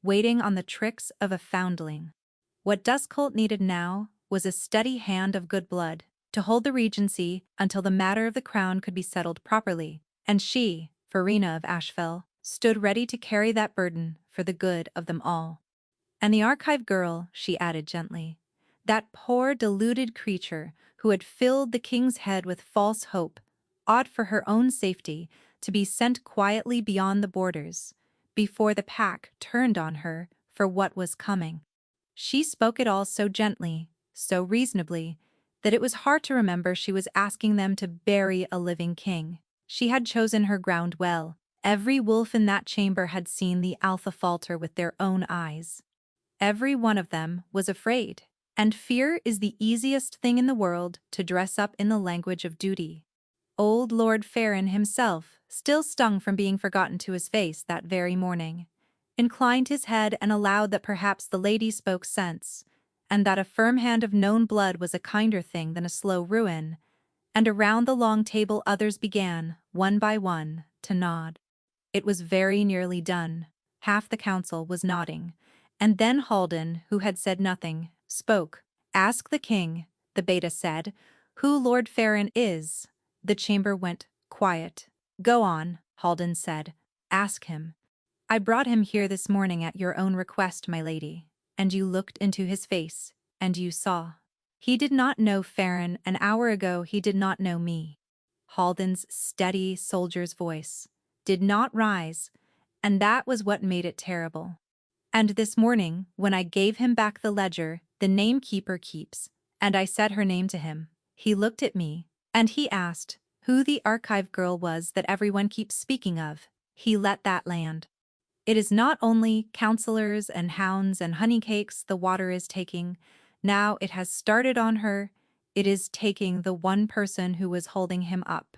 waiting on the tricks of a foundling. What Duskholt needed now was a steady hand of good blood, to hold the regency until the matter of the crown could be settled properly, and she, Verena of Ashfell, stood ready to carry that burden for the good of them all. And the archive girl, she added gently, that poor deluded creature who had filled the king's head with false hope, ought for her own safety to be sent quietly beyond the borders, before the pack turned on her for what was coming. She spoke it all so gently, so reasonably, that it was hard to remember she was asking them to bury a living king. She had chosen her ground well. Every wolf in that chamber had seen the alpha falter with their own eyes. Every one of them was afraid, and fear is the easiest thing in the world to dress up in the language of duty. Old Lord Farron himself, still stung from being forgotten to his face that very morning, inclined his head and allowed that perhaps the lady spoke sense, and that a firm hand of known blood was a kinder thing than a slow ruin, and around the long table others began, one by one, to nod. It was very nearly done. Half the council was nodding. And then Halden, who had said nothing, spoke. "Ask the king," the beta said, "who Lord Farron is." The chamber went quiet. "Go on," Halden said. "Ask him." "I brought him here this morning at your own request, my lady." And you looked into his face, and you saw. He did not know Farron. An hour ago he did not know me. Halden's steady soldier's voice did not rise, and that was what made it terrible. "And this morning, when I gave him back the ledger the namekeeper keeps, and I said her name to him, he looked at me, and he asked who the archive girl was that everyone keeps speaking of. He let that land. It is not only counselors and hounds and honeycakes the water is taking. Now it has started on her. It is taking the one person who was holding him up.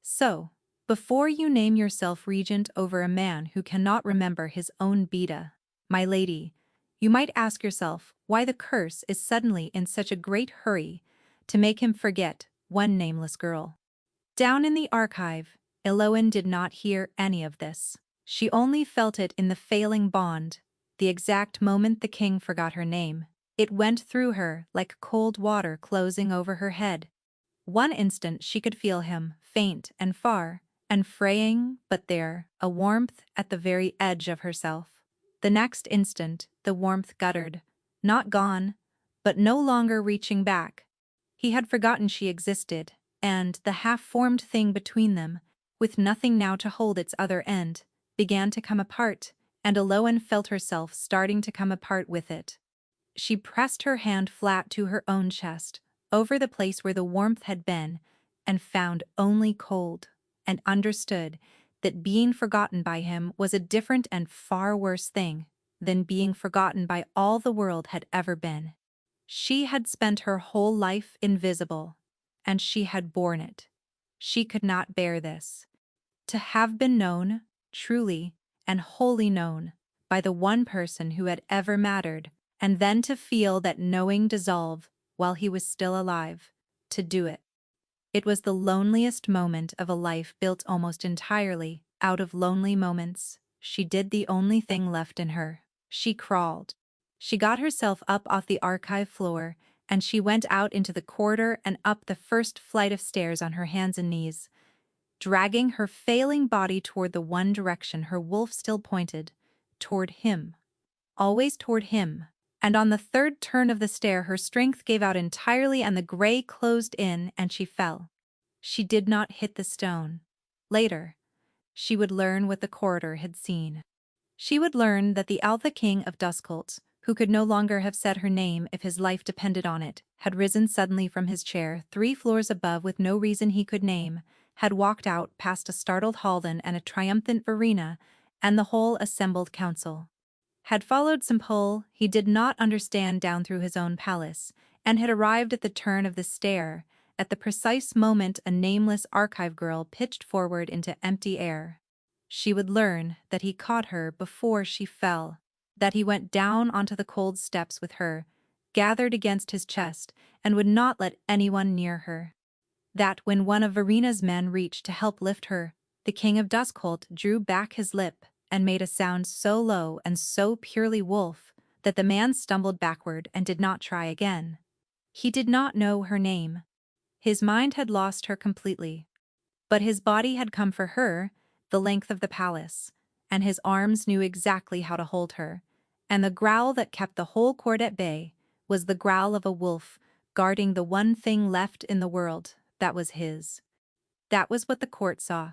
So, before you name yourself regent over a man who cannot remember his own beta, my lady, you might ask yourself why the curse is suddenly in such a great hurry to make him forget one nameless girl." Down in the archive, Eloan did not hear any of this. She only felt it in the failing bond. The exact moment the king forgot her name, it went through her like cold water closing over her head. One instant she could feel him, faint and far, and fraying, but there, a warmth at the very edge of herself. The next instant, the warmth guttered, not gone, but no longer reaching back. He had forgotten she existed, and the half-formed thing between them, with nothing now to hold its other end, began to come apart, and Eloan felt herself starting to come apart with it. She pressed her hand flat to her own chest, over the place where the warmth had been, and found only cold, and understood that being forgotten by him was a different and far worse thing than being forgotten by all the world had ever been. She had spent her whole life invisible, and she had borne it. She could not bear this. To have been known, truly and wholly known, by the one person who had ever mattered, and then to feel that knowing dissolve while he was still alive, to do it. It was the loneliest moment of a life built almost entirely out of lonely moments. She did the only thing left in her. She crawled. She got herself up off the archive floor, and she went out into the corridor and up the first flight of stairs on her hands and knees, dragging her failing body toward the one direction her wolf still pointed, toward him. Always toward him. And on the third turn of the stair her strength gave out entirely and the gray closed in and she fell. She did not hit the stone. Later, she would learn what the corridor had seen. She would learn that the Alpha King of Duskholt, who could no longer have said her name if his life depended on it, had risen suddenly from his chair 3 floors above with no reason he could name, had walked out past a startled Halden and a triumphant Verena and the whole assembled council. Had followed some pull he did not understand down through his own palace, and had arrived at the turn of the stair, at the precise moment a nameless archive girl pitched forward into empty air. She would learn that he caught her before she fell, that he went down onto the cold steps with her, gathered against his chest, and would not let anyone near her. That when one of Verena's men reached to help lift her, the King of Duskholt drew back his lip and made a sound so low and so purely wolf that the man stumbled backward and did not try again. He did not know her name. His mind had lost her completely. But his body had come for her, the length of the palace, and his arms knew exactly how to hold her, and the growl that kept the whole court at bay was the growl of a wolf guarding the one thing left in the world that was his. That was what the court saw.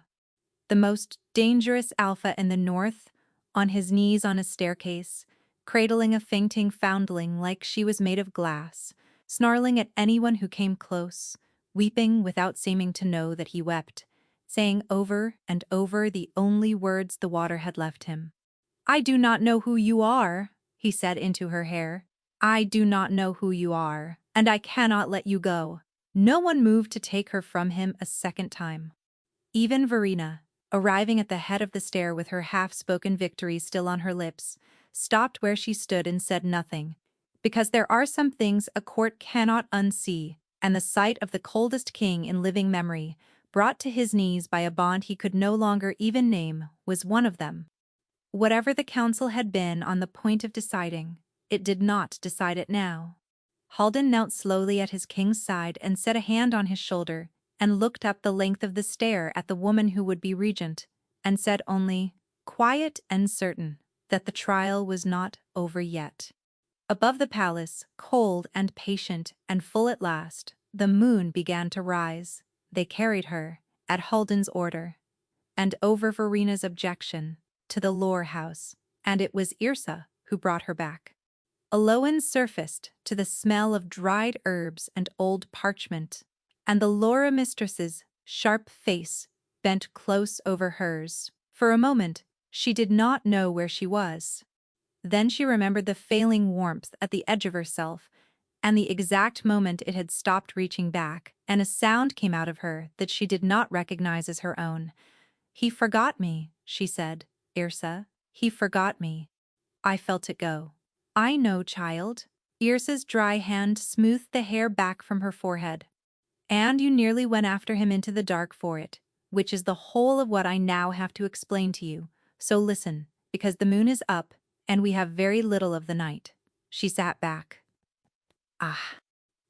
The most dangerous alpha in the north, on his knees on a staircase, cradling a fainting foundling like she was made of glass, snarling at anyone who came close, weeping without seeming to know that he wept, saying over and over the only words the water had left him. "I do not know who you are," he said into her hair. "I do not know who you are, and I cannot let you go." No one moved to take her from him a second time. Even Verena, arriving at the head of the stair with her half-spoken victory still on her lips, stopped where she stood and said nothing, because there are some things a court cannot unsee, and the sight of the coldest king in living memory, brought to his knees by a bond he could no longer even name, was one of them. Whatever the council had been on the point of deciding, it did not decide it now. Halden knelt slowly at his king's side and set a hand on his shoulder, and looked up the length of the stair at the woman who would be regent, and said only, quiet and certain, that the trial was not over yet. Above the palace, cold and patient and full at last, the moon began to rise. They carried her, at Halden's order, and over Verena's objection, to the lore house, and it was Yrsa who brought her back. Eloin surfaced to the smell of dried herbs and old parchment, and the Laura mistress's sharp face bent close over hers. For a moment, she did not know where she was. Then she remembered the failing warmth at the edge of herself, and the exact moment it had stopped reaching back, and a sound came out of her that she did not recognize as her own. "He forgot me," she said. "Yrsa, he forgot me." I felt it go. "I know, child." Yrsa's dry hand smoothed the hair back from her forehead. "And you nearly went after him into the dark for it, which is the whole of what I now have to explain to you. So listen, because the moon is up, and we have very little of the night." She sat back. "Ah.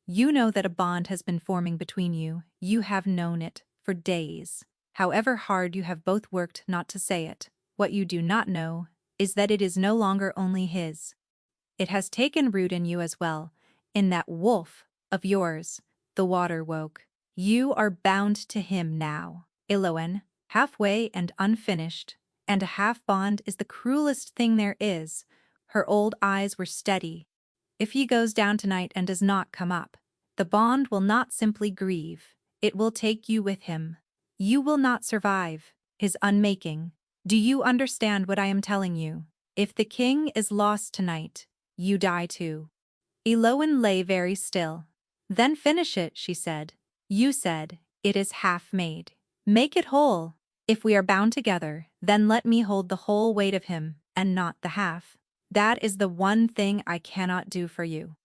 You know that a bond has been forming between you. You have known it for days. However hard you have both worked not to say it, what you do not know is that it is no longer only his. It has taken root in you as well, in that wolf of yours, the water woke. You are bound to him now, Eloin, halfway and unfinished, and a half-bond is the cruelest thing there is." Her old eyes were steady. "If he goes down tonight and does not come up, the bond will not simply grieve, it will take you with him. You will not survive his unmaking. Do you understand what I am telling you? If the king is lost tonight, you die too." Eloin lay very still. "Then finish it," she said. "You said, it is half made. Make it whole. If we are bound together, then let me hold the whole weight of him, and not the half. That is the one thing I cannot do for you."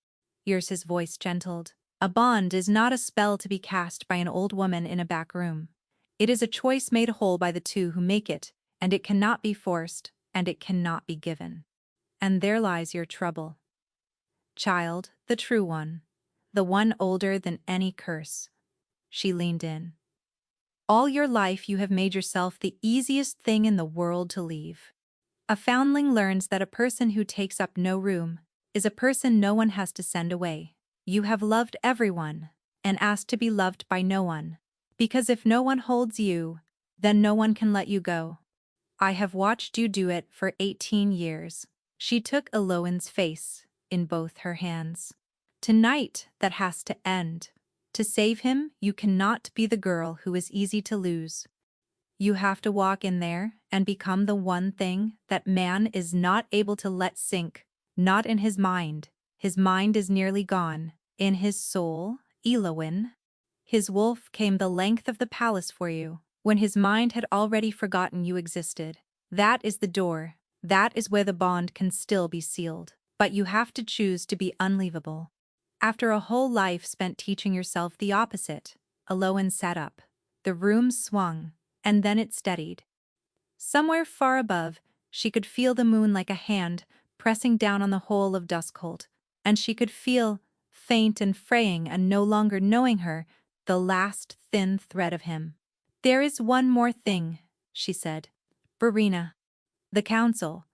Yrsa's voice gentled. "A bond is not a spell to be cast by an old woman in a back room. It is a choice made whole by the two who make it, and it cannot be forced, and it cannot be given. And there lies your trouble, child, the true one, the one older than any curse." She leaned in. "All your life you have made yourself the easiest thing in the world to leave. A foundling learns that a person who takes up no room is a person no one has to send away. You have loved everyone, and asked to be loved by no one, because if no one holds you, then no one can let you go. I have watched you do it for 18 years. She took Eloin's face in both her hands. "Tonight that has to end. To save him, you cannot be the girl who is easy to lose. You have to walk in there and become the one thing that man is not able to let sink, not in his mind. His mind is nearly gone. In his soul, Eloin. His wolf came the length of the palace for you, when his mind had already forgotten you existed. That is the door. That is where the bond can still be sealed. But you have to choose to be unleavable." After a whole life spent teaching yourself the opposite, Eloin sat up. The room swung, and then it steadied. Somewhere far above, she could feel the moon like a hand pressing down on the whole of Duskholt, and she could feel, faint and fraying and no longer knowing her, the last thin thread of him. "There is one more thing," she said. "Verena." "The council.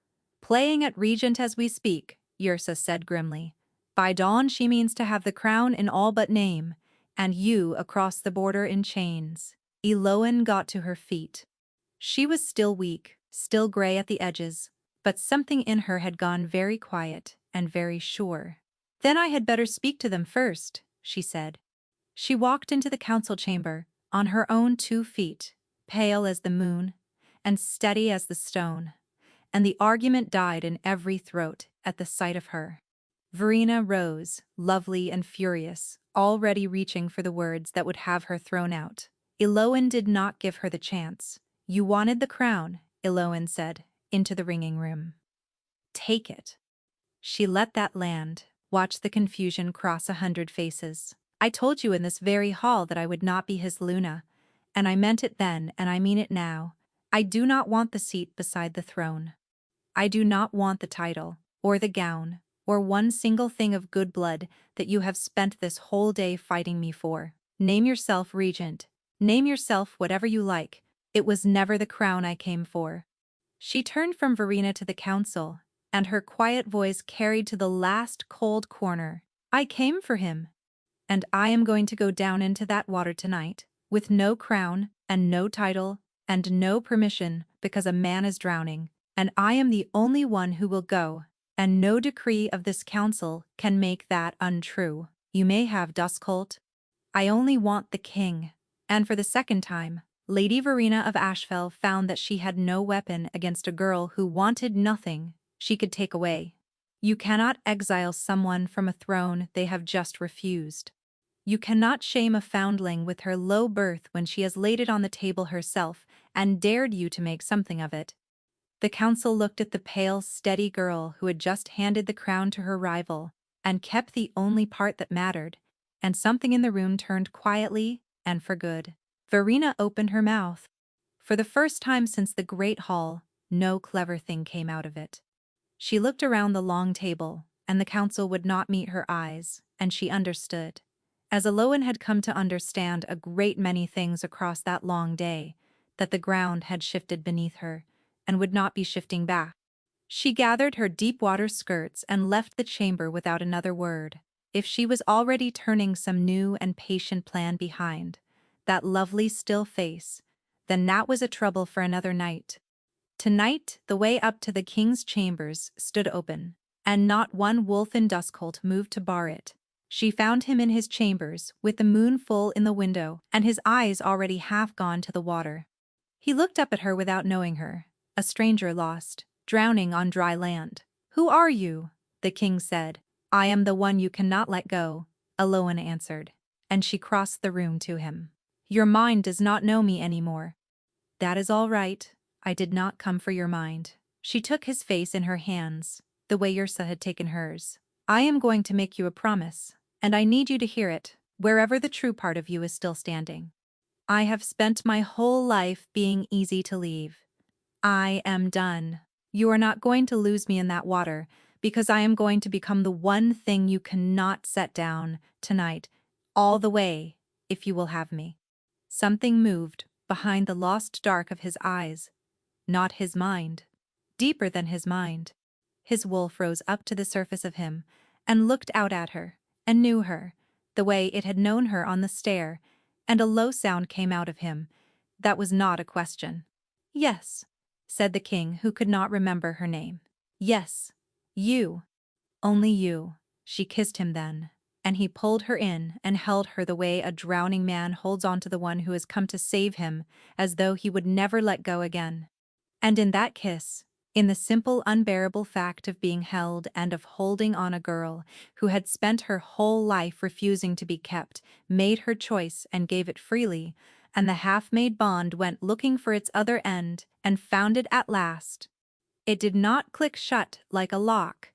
Playing at regent as we speak," Yrsa said grimly. "By dawn she means to have the crown in all but name, and you across the border in chains." Eloin got to her feet. She was still weak, still gray at the edges, but something in her had gone very quiet and very sure. "Then I had better speak to them first," she said. She walked into the council chamber, on her own 2 feet, pale as the moon, and steady as the stone, and the argument died in every throat at the sight of her. Verena rose, lovely and furious, already reaching for the words that would have her thrown out. Eloin did not give her the chance. "You wanted the crown," Eloin said, into the ringing room. "Take it." She let that land, watched the confusion cross 100 faces. I told you in this very hall that I would not be his Luna, and I meant it then and I mean it now. I do not want the seat beside the throne. I do not want the title, or the gown, or one single thing of good blood that you have spent this whole day fighting me for. Name yourself regent. Name yourself whatever you like. It was never the crown I came for. She turned from Verena to the council, and her quiet voice carried to the last cold corner. I came for him. And I am going to go down into that water tonight, with no crown, and no title, and no permission, because a man is drowning, and I am the only one who will go, and no decree of this council can make that untrue. You may have Duskholt. I only want the king. And for the second time, Lady Verena of Ashfell found that she had no weapon against a girl who wanted nothing she could take away. You cannot exile someone from a throne they have just refused. You cannot shame a foundling with her low birth when she has laid it on the table herself and dared you to make something of it. The council looked at the pale, steady girl who had just handed the crown to her rival and kept the only part that mattered, and something in the room turned quietly and for good. Verena opened her mouth. For the first time since the great hall, no clever thing came out of it. She looked around the long table, and the council would not meet her eyes, and she understood. As Aloan had come to understand a great many things across that long day, that the ground had shifted beneath her, and would not be shifting back. She gathered her deep-water skirts and left the chamber without another word. If she was already turning some new and patient plan behind that lovely still face, then that was a trouble for another night. Tonight, the way up to the king's chambers stood open, and not one wolf in Duskholt moved to bar it. She found him in his chambers, with the moon full in the window, and his eyes already half gone to the water. He looked up at her without knowing her, a stranger lost, drowning on dry land. "Who are you?" the king said. "I am the one you cannot let go," Aloan answered, and she crossed the room to him. "Your mind does not know me anymore." "That is all right. I did not come for your mind." She took his face in her hands, the way Yrsa had taken hers. "I am going to make you a promise, and I need you to hear it, wherever the true part of you is still standing. I have spent my whole life being easy to leave. I am done. You are not going to lose me in that water, because I am going to become the one thing you cannot set down tonight, all the way, if you will have me." Something moved behind the lost dark of his eyes. Not his mind. Deeper than his mind. His wolf rose up to the surface of him, and looked out at her, and knew her, the way it had known her on the stair, and a low sound came out of him. That was not a question. "Yes," said the king, who could not remember her name. "Yes, you. Only you." She kissed him then, and he pulled her in and held her the way a drowning man holds on to the one who has come to save him, as though he would never let go again. And in that kiss, in the simple unbearable fact of being held and of holding on a girl who had spent her whole life refusing to be kept, made her choice and gave it freely, and the half-made bond went looking for its other end and found it at last. It did not click shut like a lock.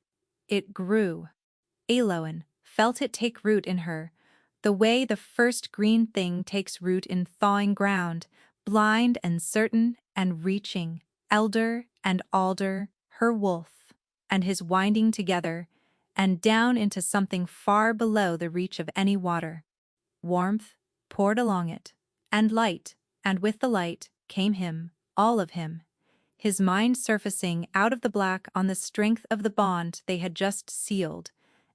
It grew. Aloan felt it take root in her, the way the first green thing takes root in thawing ground, blind and certain and reaching, elder and alder, her wolf, and his winding together, and down into something far below the reach of any water. Warmth poured along it, and with the light came him, all of him, his mind surfacing out of the black on the strength of the bond they had just sealed,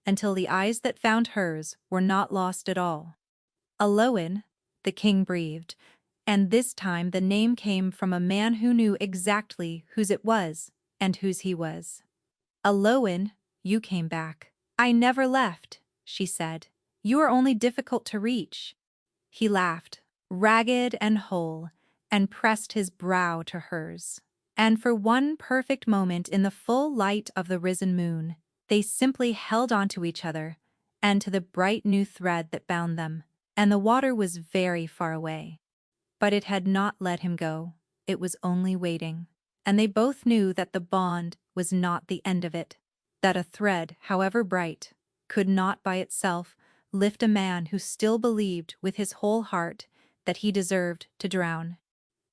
until the eyes that found hers were not lost at all. "Aloan," the king breathed, and this time the name came from a man who knew exactly whose it was and whose he was. "Aloan, you came back." "I never left," she said. "You are only difficult to reach." He laughed, ragged and whole, and pressed his brow to hers. And for one perfect moment in the full light of the risen moon, they simply held on to each other and to the bright new thread that bound them, and the water was very far away. But it had not let him go, it was only waiting, and they both knew that the bond was not the end of it, that a thread, however bright, could not by itself lift a man who still believed with his whole heart that he deserved to drown.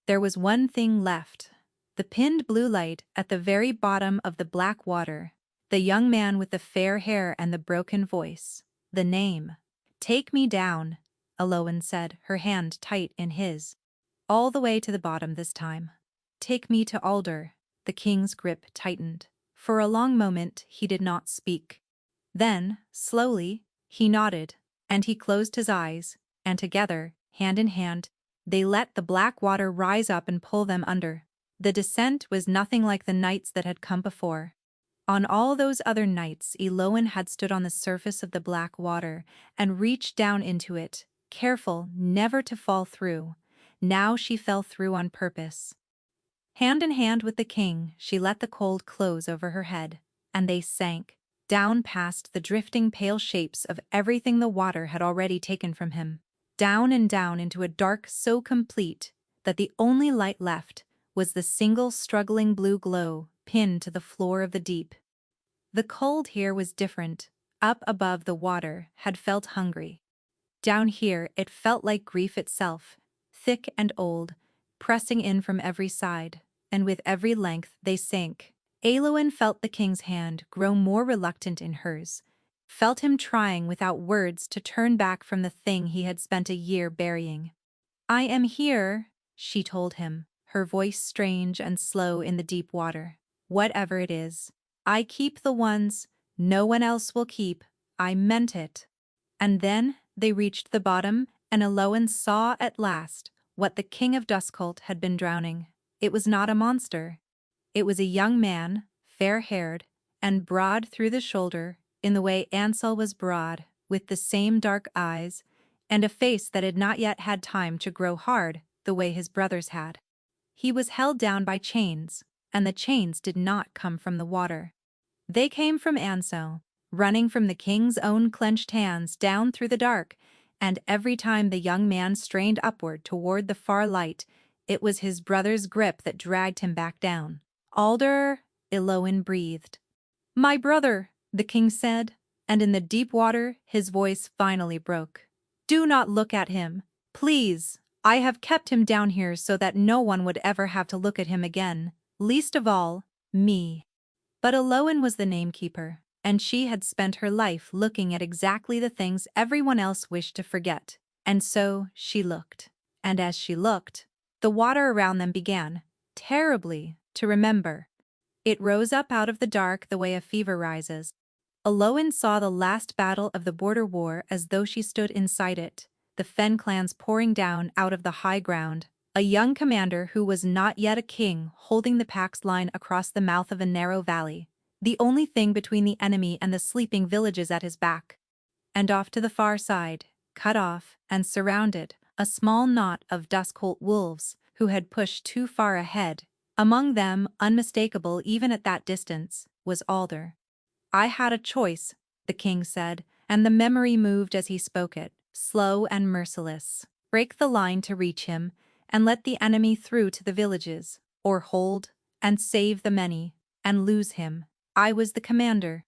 There was one thing left. The pinned blue light at the very bottom of the black water. The young man with the fair hair and the broken voice. The name. "Take me down," Elowen said, her hand tight in his. "All the way to the bottom this time. Take me to Alder." The king's grip tightened. For a long moment he did not speak. Then, slowly, he nodded, and he closed his eyes, and together, hand in hand, they let the black water rise up and pull them under. The descent was nothing like the nights that had come before. On all those other nights, Elowen had stood on the surface of the black water and reached down into it, careful never to fall through. Now she fell through on purpose. Hand in hand with the king, she let the cold close over her head, and they sank, down past the drifting pale shapes of everything the water had already taken from him, down and down into a dark so complete that the only light left was the single struggling blue glow pinned to the floor of the deep. The cold here was different. Up above the water had felt hungry. Down here it felt like grief itself, thick and old, pressing in from every side, and with every length they sank. Elowen felt the king's hand grow more reluctant in hers, felt him trying without words to turn back from the thing he had spent a year burying. "I am here," she told him, her voice strange and slow in the deep water. "Whatever it is, I keep the ones no one else will keep. I meant it." And then they reached the bottom, and Elowen saw at last what the king of Duskholt had been drowning. It was not a monster. It was a young man, fair-haired, and broad through the shoulder, in the way Ansel was broad, with the same dark eyes, and a face that had not yet had time to grow hard the way his brothers had. He was held down by chains, and the chains did not come from the water. They came from Ansel, running from the king's own clenched hands down through the dark, and every time the young man strained upward toward the far light, it was his brother's grip that dragged him back down. "Alder," Elowen breathed. "My brother," the king said, and in the deep water his voice finally broke. "Do not look at him, please. I have kept him down here so that no one would ever have to look at him again, least of all, me." But Elowen was the namekeeper, and she had spent her life looking at exactly the things everyone else wished to forget, and so she looked. And as she looked, the water around them began, terribly, to remember. It rose up out of the dark the way a fever rises. Elowen saw the last battle of the border war as though she stood inside it, the Fen clans pouring down out of the high ground, a young commander who was not yet a king holding the pack's line across the mouth of a narrow valley, the only thing between the enemy and the sleeping villages at his back. And off to the far side, cut off and surrounded, a small knot of Duskholt wolves who had pushed too far ahead. Among them, unmistakable even at that distance, was Alder. "I had a choice," the king said, and the memory moved as he spoke it, slow and merciless. "Break the line to reach him, and let the enemy through to the villages, or hold, and save the many, and lose him. I was the commander.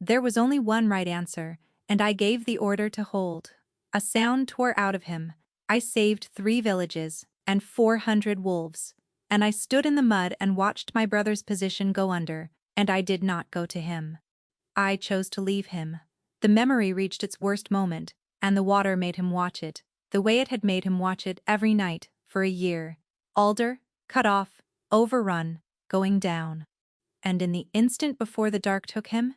There was only one right answer, and I gave the order to hold." A sound tore out of him. "I saved 3 villages, and 400 wolves. And I stood in the mud and watched my brother's position go under, and I did not go to him. I chose to leave him." The memory reached its worst moment, and the water made him watch it, the way it had made him watch it every night, for a year. Alder, cut off, overrun, going down. And in the instant before the dark took him,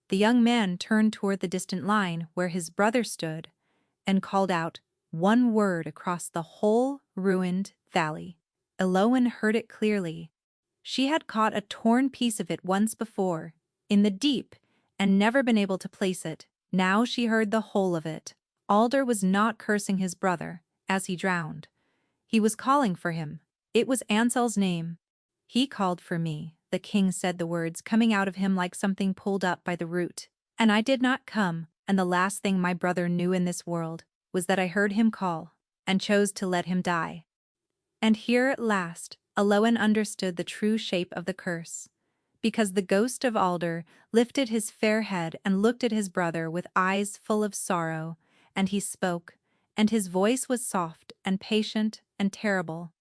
the young man turned toward the distant line where his brother stood, and called out one word across the whole ruined valley. Elowen heard it clearly. She had caught a torn piece of it once before, in the deep, and never been able to place it. Now she heard the whole of it. Alder was not cursing his brother, as he drowned. He was calling for him. It was Ansel's name. "He called for me," the king said, the words coming out of him like something pulled up by the root. "And I did not come, and the last thing my brother knew in this world was that I heard him call, and chose to let him die." And here at last, Elowen understood the true shape of the curse, because the ghost of Alder lifted his fair head and looked at his brother with eyes full of sorrow, and he spoke, and his voice was soft and patient and terrible.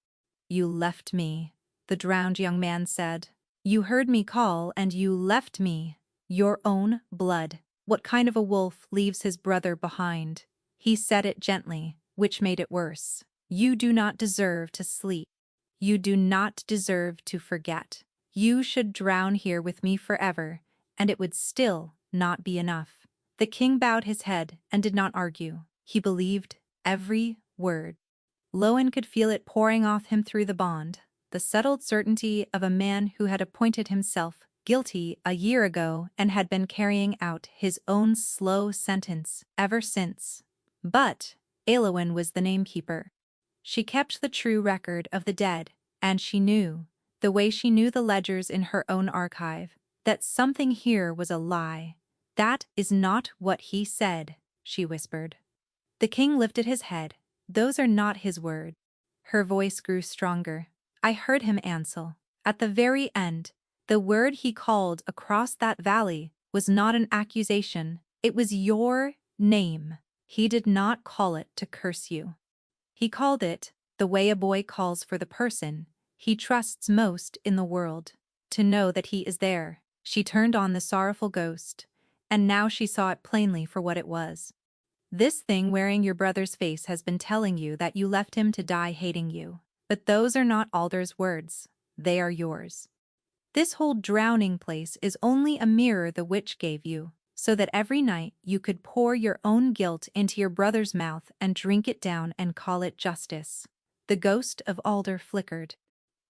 "You left me," the drowned young man said. "You heard me call and you left me. Your own blood. What kind of a wolf leaves his brother behind?" He said it gently, which made it worse. "You do not deserve to sleep. You do not deserve to forget. You should drown here with me forever, and it would still not be enough." The king bowed his head and did not argue. He believed every word. Lowen could feel it pouring off him through the bond, the settled certainty of a man who had appointed himself guilty a year ago and had been carrying out his own slow sentence ever since. But Eowyn was the namekeeper. She kept the true record of the dead, and she knew, the way she knew the ledgers in her own archive, that something here was a lie. "That is not what he said," she whispered. The king lifted his head. "Those are not his words." Her voice grew stronger. "I heard him, Ansel. At the very end, the word he called across that valley was not an accusation. It was your name. He did not call it to curse you. He called it the way a boy calls for the person he trusts most in the world, to know that he is there." She turned on the sorrowful ghost, and now she saw it plainly for what it was. "This thing wearing your brother's face has been telling you that you left him to die hating you. But those are not Alder's words. They are yours. This whole drowning place is only a mirror the witch gave you, so that every night you could pour your own guilt into your brother's mouth and drink it down and call it justice." The ghost of Alder flickered.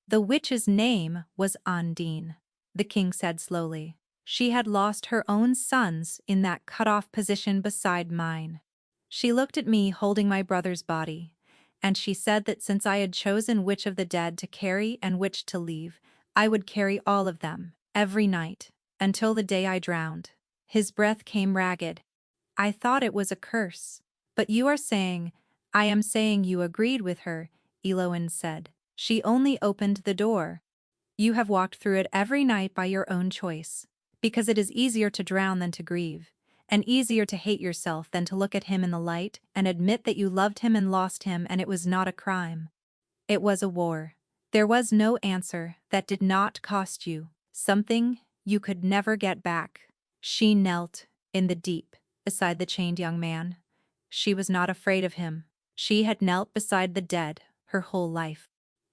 "The witch's name was Undine," the king said slowly. "She had lost her own sons in that cut-off position beside mine. She looked at me holding my brother's body, and she said that since I had chosen which of the dead to carry and which to leave, I would carry all of them, every night, until the day I drowned." His breath came ragged. "I thought it was a curse. But you are saying—" "I am saying you agreed with her," Eowyn said. "She only opened the door. You have walked through it every night by your own choice, because it is easier to drown than to grieve, and easier to hate yourself than to look at him in the light and admit that you loved him and lost him, and it was not a crime. It was a war. There was no answer that did not cost you something you could never get back." She knelt in the deep beside the chained young man. She was not afraid of him. She had knelt beside the dead her whole life.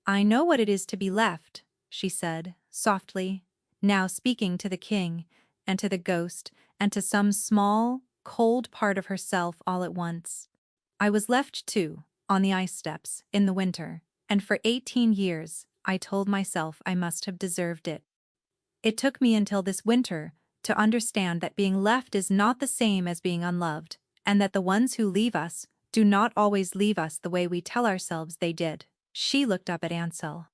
"I know what it is to be left," she said, softly, now speaking to the king, and to the ghost, and to some small, cold part of herself all at once. "I was left, too, on the ice steps, in the winter, and for 18 years, I told myself I must have deserved it. It took me until this winter to understand that being left is not the same as being unloved, and that the ones who leave us do not always leave us the way we tell ourselves they did." She looked up at Ansel.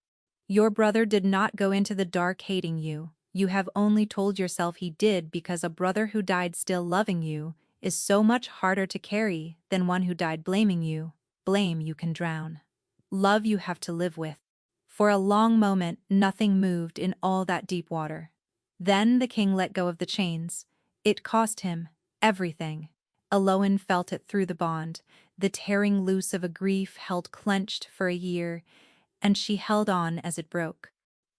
"Your brother did not go into the dark hating you. You have only told yourself he did because a brother who died still loving you is so much harder to carry than one who died blaming you. Blame you can drown. Love you have to live with." For a long moment nothing moved in all that deep water. Then the king let go of the chains. It cost him everything. Eowyn felt it through the bond, the tearing loose of a grief held clenched for a year, and she held on as it broke.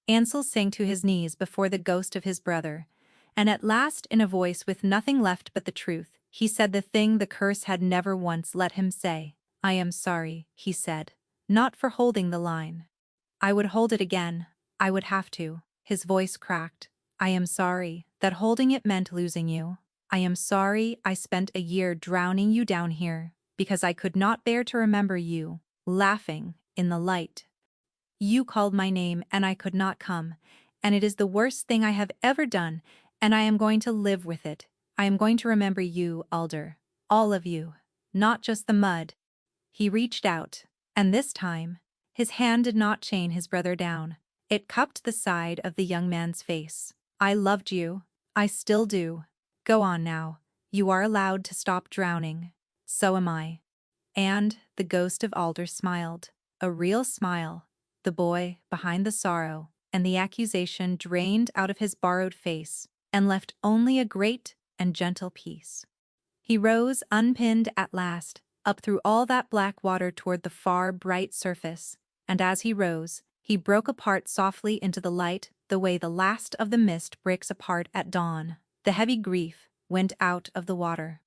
Ansel sank to his knees before the ghost of his brother, and at last, in a voice with nothing left but the truth, he said the thing the curse had never once let him say. "I am sorry," he said, "not for holding the line. I would hold it again. I would have to." His voice cracked. "I am sorry that holding it meant losing you. I am sorry I spent a year drowning you down here, because I could not bear to remember you, laughing, in the light. You called my name and I could not come, and it is the worst thing I have ever done, and I am going to live with it. I am going to remember you, Alder. All of you. Not just the mud." He reached out, and this time, his hand did not chain his brother down. It cupped the side of the young man's face. "I loved you. I still do. Go on now. You are allowed to stop drowning. So am I." And the ghost of Alder smiled. A real smile. The boy, behind the sorrow and the accusation, drained out of his borrowed face and left only a great and gentle peace. He rose unpinned at last, up through all that black water toward the far, bright surface, and as he rose, he broke apart softly into the light the way the last of the mist breaks apart at dawn. The heavy grief went out of the water.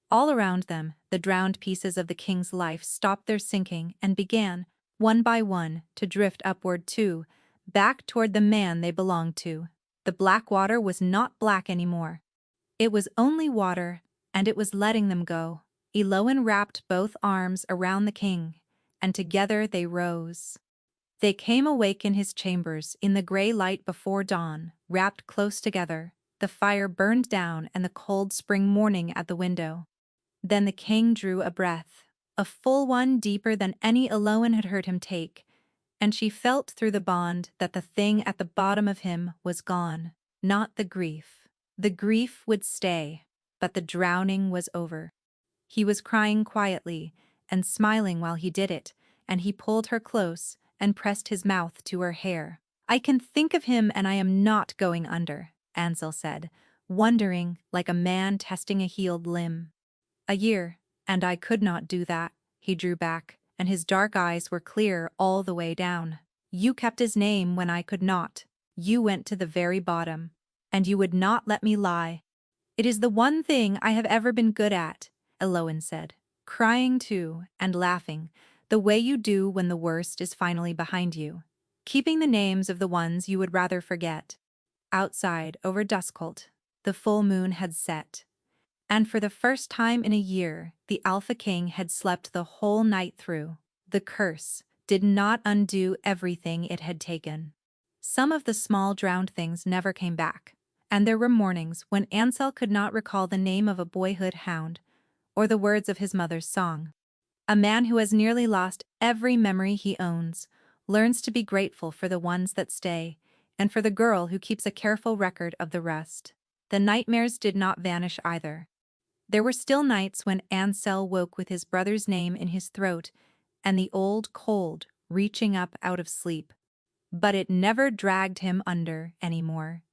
All around them, the drowned pieces of the king's life stopped their sinking and began, one by one, to drift upward too, back toward the man they belonged to. The black water was not black anymore. It was only water, and it was letting them go. Eloin wrapped both arms around the king, and together they rose. They came awake in his chambers in the gray light before dawn, wrapped close together. The fire burned down and the cold spring morning at the window. Then the king drew a breath, a full one deeper than any Eloin had heard him take, and she felt through the bond that the thing at the bottom of him was gone, not the grief. The grief would stay, but the drowning was over. He was crying quietly and smiling while he did it, and he pulled her close and pressed his mouth to her hair. "I can think of him and I am not going under," Ansel said, wondering like a man testing a healed limb. "A year, and I could not do that." He drew back, and his dark eyes were clear all the way down. "You kept his name when I could not. You went to the very bottom, and you would not let me lie." "It is the one thing I have ever been good at," Eloin said, crying too and laughing, the way you do when the worst is finally behind you, keeping the names of the ones you would rather forget. Outside, over Duskholt, the full moon had set, and for the first time in a year, the Alpha King had slept the whole night through. The curse did not undo everything it had taken. Some of the small drowned things never came back, and there were mornings when Ansel could not recall the name of a boyhood hound or the words of his mother's song. A man who has nearly lost every memory he owns learns to be grateful for the ones that stay, and for the girl who keeps a careful record of the rest. The nightmares did not vanish either. There were still nights when Ansel woke with his brother's name in his throat and the old cold reaching up out of sleep. But it never dragged him under anymore,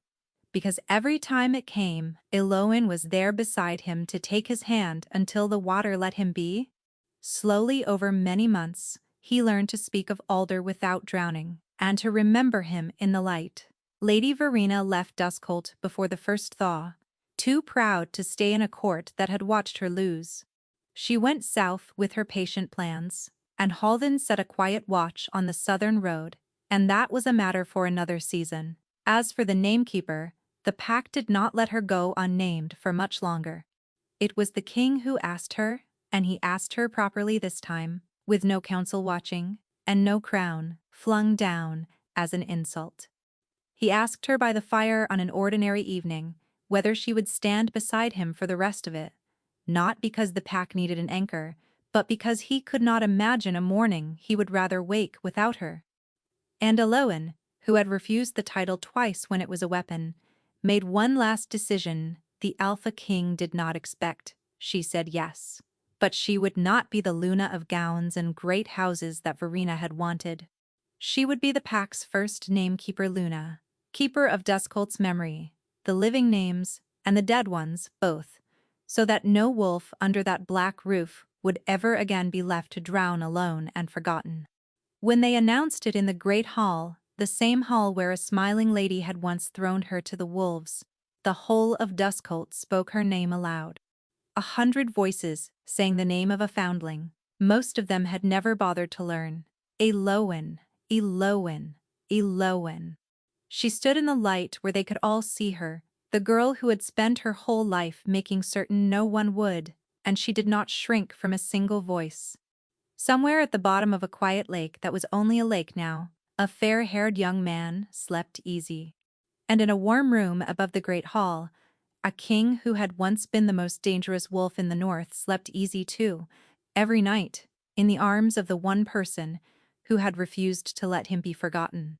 because every time it came, Eloin was there beside him to take his hand until the water let him be. Slowly over many months, he learned to speak of Alder without drowning, and to remember him in the light. Lady Verena left Duskholt before the first thaw, too proud to stay in a court that had watched her lose. She went south with her patient plans, and Halden set a quiet watch on the southern road, and that was a matter for another season. As for the namekeeper, the pack did not let her go unnamed for much longer. It was the king who asked her, and he asked her properly this time, with no council watching, and no crown flung down as an insult. He asked her by the fire on an ordinary evening whether she would stand beside him for the rest of it, not because the pack needed an anchor, but because he could not imagine a morning he would rather wake without her. And Eloin, who had refused the title twice when it was a weapon, made one last decision the Alpha King did not expect. She said yes. But she would not be the Luna of gowns and great houses that Verena had wanted. She would be the pack's first namekeeper Luna, keeper of Duskholt's memory, the living names and the dead ones both, so that no wolf under that black roof would ever again be left to drown alone and forgotten. When they announced it in the great hall, the same hall where a smiling lady had once thrown her to the wolves, the whole of Duskholt spoke her name aloud. 100 voices sang the name of a foundling. Most of them had never bothered to learn. Eloin, Eloin, Eloin. She stood in the light where they could all see her, the girl who had spent her whole life making certain no one would, and she did not shrink from a single voice. Somewhere at the bottom of a quiet lake that was only a lake now, a fair-haired young man slept easy. And in a warm room above the great hall, a king who had once been the most dangerous wolf in the north slept easy too, every night, in the arms of the one person who had refused to let him be forgotten.